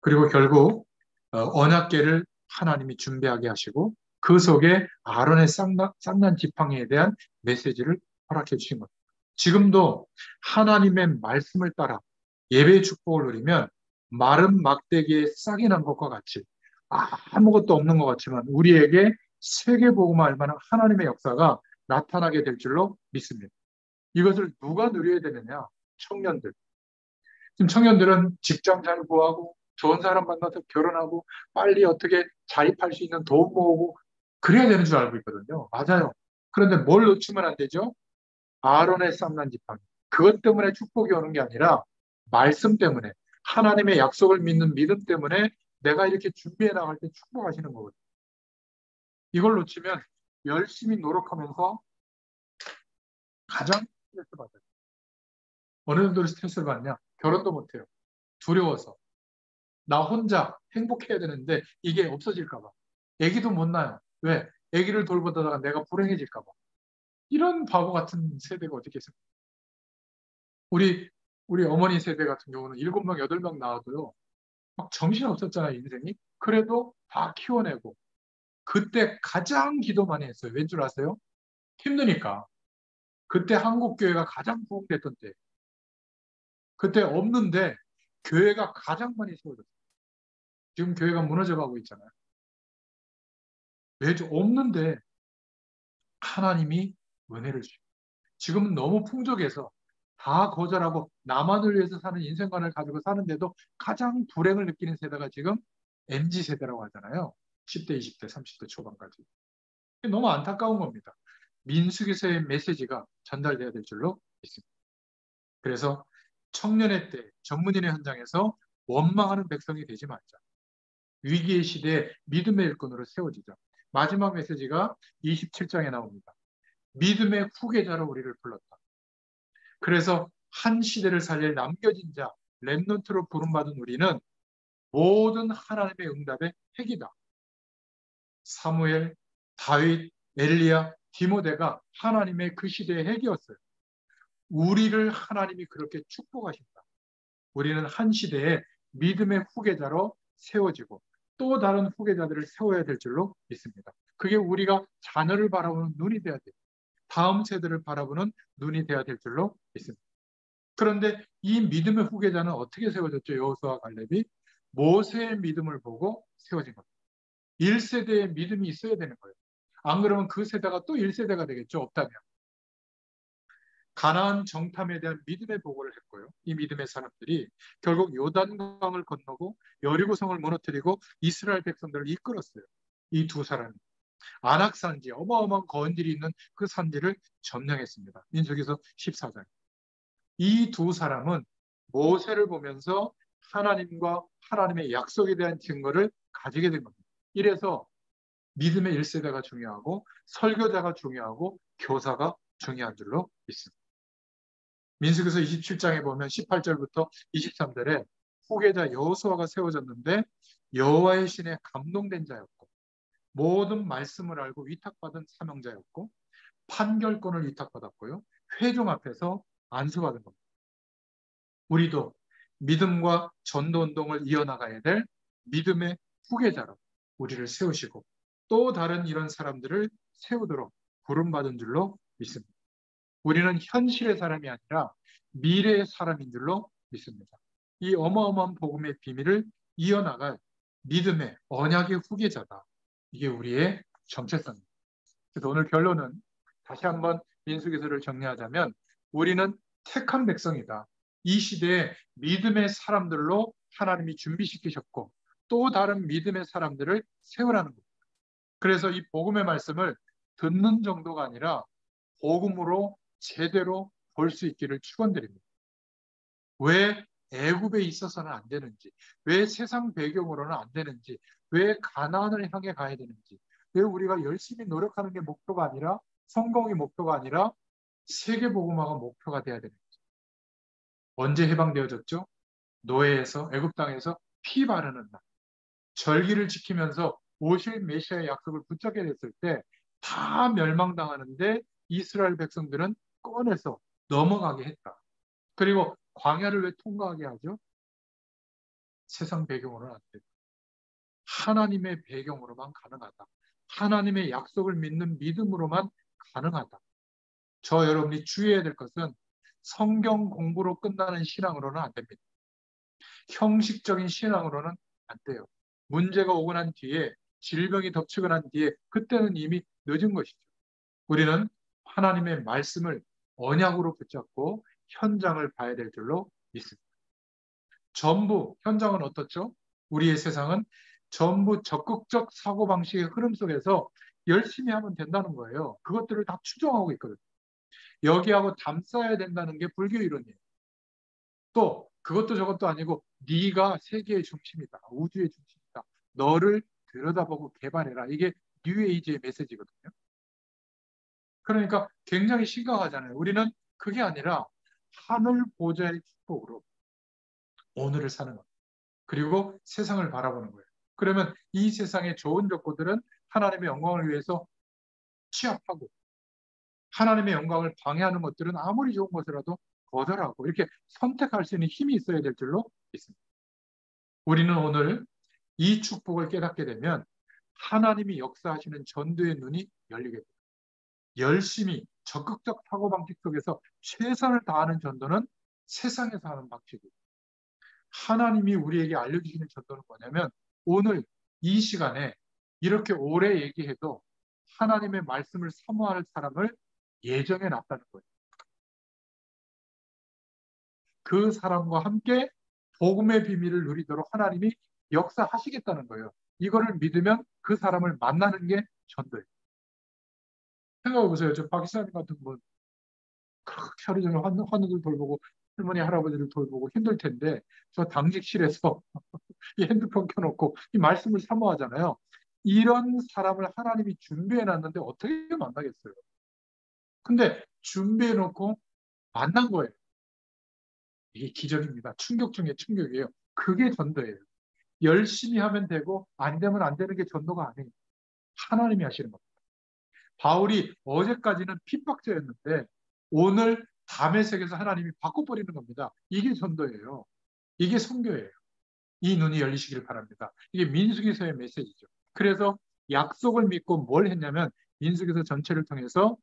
그리고 결국 언약궤를 하나님이 준비하게 하시고 그 속에 아론의 쌍난 지팡이에 대한 메시지를 허락해 주신 겁니다. 지금도 하나님의 말씀을 따라 예배의 축복을 누리면 마른 막대기에 싹이 난 것과 같이 아무것도 없는 것 같지만 우리에게 세계복음을 알만한 하나님의 역사가 나타나게 될 줄로 믿습니다. 이것을 누가 누려야 되느냐? 청년들. 지금 청년들은 직장 잘 구하고 좋은 사람 만나서 결혼하고 빨리 어떻게 자립할 수 있는 돈 모으고 그래야 되는 줄 알고 있거든요. 맞아요. 그런데 뭘 놓치면 안 되죠? 아론의 쌍난 지팡이. 그것 때문에 축복이 오는 게 아니라 말씀 때문에, 하나님의 약속을 믿는 믿음 때문에 내가 이렇게 준비해 나갈 때 축복하시는 거거든요. 이걸 놓치면 열심히 노력하면서 가장 스트레스 받아요. 어느 정도로 스트레스를 받냐? 결혼도 못해요. 두려워서. 나 혼자 행복해야 되는데 이게 없어질까 봐. 아기도 못 낳아요. 왜? 아기를 돌보다가 내가 불행해질까 봐. 이런 바보 같은 세대가 어디 있겠습니까? 우리 우리 어머니 세대 같은 경우는 7명, 8명 낳아도요. 막 정신 없었잖아요, 인생이. 그래도 다 키워내고 그때 가장 기도 많이 했어요. 왠 줄 아세요? 힘드니까. 그때 한국 교회가 가장 부흥됐던 때. 그때 없는데 교회가 가장 많이 세워졌어요. 지금 교회가 무너져가고 있잖아요. 왜 없는데 하나님이 은혜를 주시고 지금은 너무 풍족해서 다 거절하고 나만을 위해서 사는 인생관을 가지고 사는데도 가장 불행을 느끼는 세대가 지금 MZ 세대라고 하잖아요. 10대, 20대, 30대 초반까지. 너무 안타까운 겁니다. 민수기서의 메시지가 전달돼야 될 줄로 믿습니다. 그래서 청년의 때 전문인의 현장에서 원망하는 백성이 되지 말자. 위기의 시대에 믿음의 일꾼으로 세워지자. 마지막 메시지가 27장에 나옵니다. 믿음의 후계자로 우리를 불렀다. 그래서 한 시대를 살릴 남겨진 자, 렘넌트로 부름받은 우리는 모든 하나님의 응답의 핵이다. 사무엘, 다윗, 엘리야, 디모데가 하나님의 그 시대의 핵이었어요. 우리를 하나님이 그렇게 축복하신다. 우리는 한 시대에 믿음의 후계자로 세워지고 또 다른 후계자들을 세워야 될 줄로 믿습니다. 그게 우리가 자녀를 바라보는 눈이 돼야 돼요. 다음 세대를 바라보는 눈이 돼야 될 줄로 믿습니다. 그런데 이 믿음의 후계자는 어떻게 세워졌죠? 여호수아와 갈렙이 모세의 믿음을 보고 세워진 겁니다. 1세대의 믿음이 있어야 되는 거예요. 안 그러면 그 세대가 또 1세대가 되겠죠. 없다면. 가나안 정탐에 대한 믿음의 보고를 했고요. 이 믿음의 사람들이 결국 요단강을 건너고 여리고성을 무너뜨리고 이스라엘 백성들을 이끌었어요. 이 두 사람이. 안악산지, 어마어마한 거인들이 있는 그 산지를 점령했습니다. 민수기서 14장. 이 두 사람은 모세를 보면서 하나님과 하나님의 약속에 대한 증거를 가지게 된 겁니다. 이래서 믿음의 1세대가 중요하고 설교자가 중요하고 교사가 중요한 줄로 믿습니다. 민수기서 27장에 보면 18절부터 23절에 후계자 여호수아가 세워졌는데 여호와의 신에 감동된 자였고 모든 말씀을 알고 위탁받은 사명자였고 판결권을 위탁받았고요. 회중 앞에서 안수받은 겁니다. 우리도 믿음과 전도운동을 이어나가야 될 믿음의 후계자로 우리를 세우시고 또 다른 이런 사람들을 세우도록 부름받은 줄로 믿습니다. 우리는 현실의 사람이 아니라 미래의 사람인 줄로 믿습니다. 이 어마어마한 복음의 비밀을 이어나갈 믿음의 언약의 후계자다. 이게 우리의 정체성입니다. 그래서 오늘 결론은 다시 한번 민수기서를 정리하자면 우리는 택한 백성이다. 이 시대에 믿음의 사람들로 하나님이 준비시키셨고 또 다른 믿음의 사람들을 세우라는 겁니다. 그래서 이 복음의 말씀을 듣는 정도가 아니라 복음으로 제대로 볼 수 있기를 축원드립니다. 왜 애굽에 있어서는 안 되는지, 왜 세상 배경으로는 안 되는지, 왜 가나안을 향해 가야 되는지, 왜 우리가 열심히 노력하는 게 목표가 아니라 성공이 목표가 아니라 세계 복음화가 목표가 돼야 되는지. 언제 해방되어졌죠? 노예에서 애굽 땅에서 피 바르는 날. 절기를 지키면서 오실 메시아의 약속을 붙잡게 됐을 때 다 멸망당하는데 이스라엘 백성들은 꺼내서 넘어가게 했다. 그리고 광야를 왜 통과하게 하죠? 세상 배경으로는 안 된다. 하나님의 배경으로만 가능하다. 하나님의 약속을 믿는 믿음으로만 가능하다. 저 여러분이 주의해야 될 것은 성경 공부로 끝나는 신앙으로는 안 됩니다. 형식적인 신앙으로는 안 돼요. 문제가 오고 난 뒤에 질병이 덮치고 난 뒤에 그때는 이미 늦은 것이죠. 우리는 하나님의 말씀을 언약으로 붙잡고 현장을 봐야 될 줄로 믿습니다. 전부 현장은 어떻죠? 우리의 세상은 전부 적극적 사고방식의 흐름 속에서 열심히 하면 된다는 거예요. 그것들을 다 추종하고 있거든요. 여기하고 담쌓아야 된다는 게 불교 이론이에요. 또 그것도 저것도 아니고 네가 세계의 중심이다. 우주의 중심이다. 너를 들여다보고 개발해라. 이게 뉴에이지의 메시지거든요. 그러니까 굉장히 심각하잖아요. 우리는 그게 아니라 하늘 보좌의 축복으로 오늘을 사는 거예요. 그리고 세상을 바라보는 거예요. 그러면 이 세상의 좋은 조건들은 하나님의 영광을 위해서 취합하고 하나님의 영광을 방해하는 것들은 아무리 좋은 것이라도 거절하고 이렇게 선택할 수 있는 힘이 있어야 될 줄로 믿습니다. 우리는 오늘 이 축복을 깨닫게 되면 하나님이 역사하시는 전도의 눈이 열리게 됩니다. 열심히 적극적 사고방식 속에서 최선을 다하는 전도는 세상에서 하는 방식이에요. 하나님이 우리에게 알려주시는 전도는 뭐냐면 오늘 이 시간에 이렇게 오래 얘기해도 하나님의 말씀을 사모할 사람을 예정해 놨다는 거예요. 그 사람과 함께 복음의 비밀을 누리도록 하나님이 역사하시겠다는 거예요. 이거를 믿으면 그 사람을 만나는 게 전도예요. 생각해 보세요. 저 박사님 같은 분 그렇게 하루 종일 환우들 돌보고 할머니 할아버지를 돌보고 힘들 텐데 저 당직실에서 이 핸드폰 켜놓고 이 말씀을 사모하잖아요. 이런 사람을 하나님이 준비해 놨는데 어떻게 만나겠어요? 근데 준비해 놓고 만난 거예요. 이게 기적입니다. 충격 중에 충격이에요. 그게 전도예요. 열심히 하면 되고 안 되면 안 되는 게 전도가 아니에요. 하나님이 하시는 겁니다. 바울이 어제까지는 핍박자였는데 오늘 다메섹에서 하나님이 바꿔버리는 겁니다. 이게 전도예요. 이게 선교예요. 이 눈이 열리시길 바랍니다. 이게 민수기서의 메시지죠. 그래서 약속을 믿고 뭘 했냐면 민수기서 전체를 통해서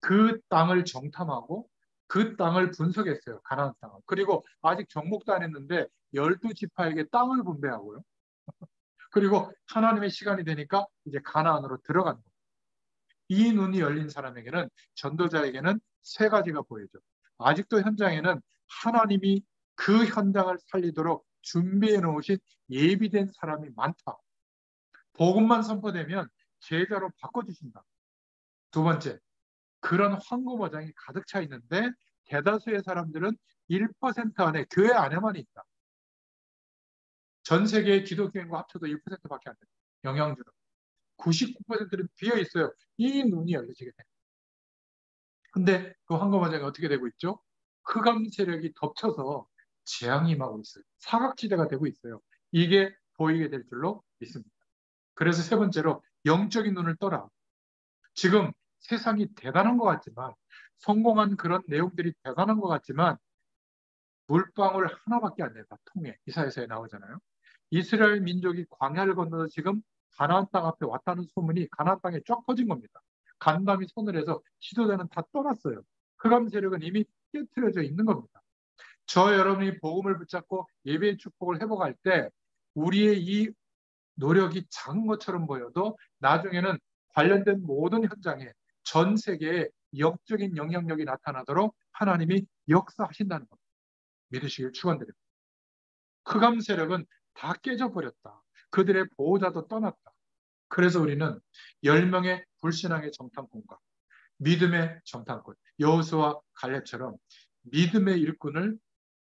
그 땅을 정탐하고 그 땅을 분석했어요. 가나안 땅을. 그리고 아직 정복도 안 했는데 12지파에게 땅을 분배하고요. 그리고 하나님의 시간이 되니까 이제 가나안으로 들어간 거예요. 이 눈이 열린 사람에게는 전도자에게는 세 가지가 보이죠. 아직도 현장에는 하나님이 그 현장을 살리도록 준비해 놓으신 예비된 사람이 많다. 복음만 선포되면 제자로 바꿔주신다. 두 번째, 그런 황금어장이 가득 차 있는데 대다수의 사람들은 1% 안에 교회 안에만 있다. 전 세계의 기독교인과 합쳐도 1%밖에 안 됩니다. 영향주는. 99%는 비어 있어요. 이 눈이 열리시게 됩니다. 근데 그 황금어장이 어떻게 되고 있죠? 흑암 세력이 덮쳐서 재앙이 임하고 있어요. 사각지대가 되고 있어요. 이게 보이게 될 줄로 믿습니다. 그래서 세 번째로 영적인 눈을 떠라. 지금 세상이 대단한 것 같지만 성공한 그런 내용들이 대단한 것 같지만 물방울 하나밖에 안 된다. 통에 이사야서에 나오잖아요. 이스라엘 민족이 광야를 건너서 지금 가나안 땅 앞에 왔다는 소문이 가나안 땅에 쫙 퍼진 겁니다. 간담이 손을 해서 지도자는 다 떠났어요. 흑암 세력은 이미 깨트려져 있는 겁니다. 저 여러분이 복음을 붙잡고 예배의 축복을 회복할 때 우리의 이 노력이 작은 것처럼 보여도 나중에는 관련된 모든 현장에 전 세계에 영적인 영향력이 나타나도록 하나님이 역사하신다는 겁니다. 믿으시길 축원드립니다. 흑암 세력은 다 깨져버렸다. 그들의 보호자도 떠났다. 그래서 우리는 10명의 불신앙의 정탐꾼과 믿음의 정탐꾼, 여호수아 갈렙처럼 믿음의 일꾼을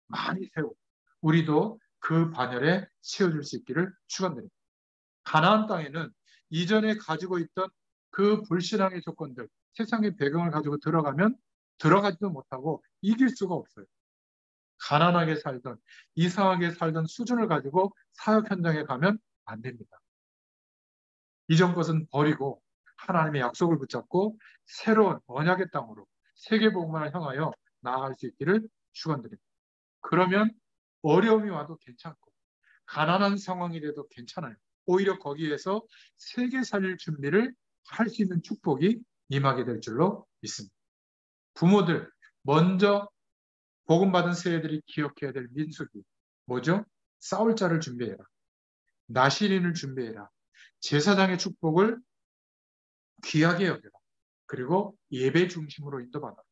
많이 세우고 우리도 그 반열에 세워줄 수 있기를 축원드립니다. 가나안 땅에는 이전에 가지고 있던 그 불신앙의 조건들, 세상의 배경을 가지고 들어가면 들어가지도 못하고 이길 수가 없어요. 가난하게 살던, 이상하게 살던 수준을 가지고 사역 현장에 가면 안 됩니다. 이전 것은 버리고 하나님의 약속을 붙잡고 새로운 언약의 땅으로 세계복음을 향하여 나아갈 수 있기를 축원드립니다. 그러면 어려움이 와도 괜찮고 가난한 상황이 돼도 괜찮아요. 오히려 거기에서 세계 살릴 준비를 할 수 있는 축복이 임하게 될 줄로 믿습니다. 부모들 먼저 복음받은 세대들이 기억해야 될 민수기 뭐죠? 싸울 자를 준비해라. 나시린을 준비해라. 제사장의 축복을 귀하게 여겨라. 그리고 예배 중심으로 인도받아라.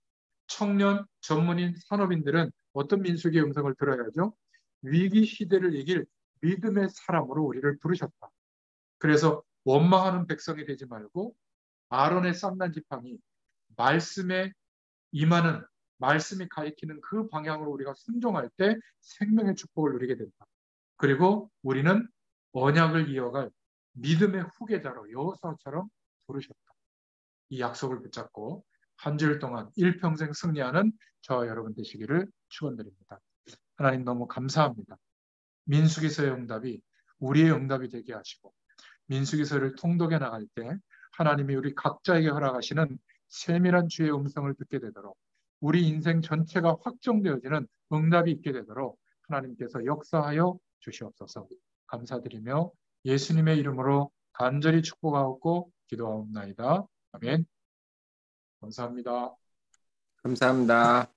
청년, 전문인, 산업인들은 어떤 민수기의 음성을 들어야죠? 위기 시대를 이길 믿음의 사람으로 우리를 부르셨다. 그래서 원망하는 백성이 되지 말고 아론의 쌍난 지팡이, 말씀에 임하는 말씀이 가리키는 그 방향으로 우리가 순종할 때 생명의 축복을 누리게 된다. 그리고 우리는 언약을 이어갈 믿음의 후계자로 여호수아처럼 부르셨다. 이 약속을 붙잡고 한 주일 동안 일평생 승리하는 저와 여러분 되시기를 축원드립니다. 하나님 너무 감사합니다. 민수기서의 응답이 우리의 응답이 되게 하시고 민수기서를 통독해 나갈 때 하나님이 우리 각자에게 허락하시는 세밀한 주의 음성을 듣게 되도록 우리 인생 전체가 확정되어지는 응답이 있게 되도록 하나님께서 역사하여 주시옵소서. 감사드리며 예수님의 이름으로 간절히 축복하옵고 기도하옵나이다. 아멘. 감사합니다. 감사합니다.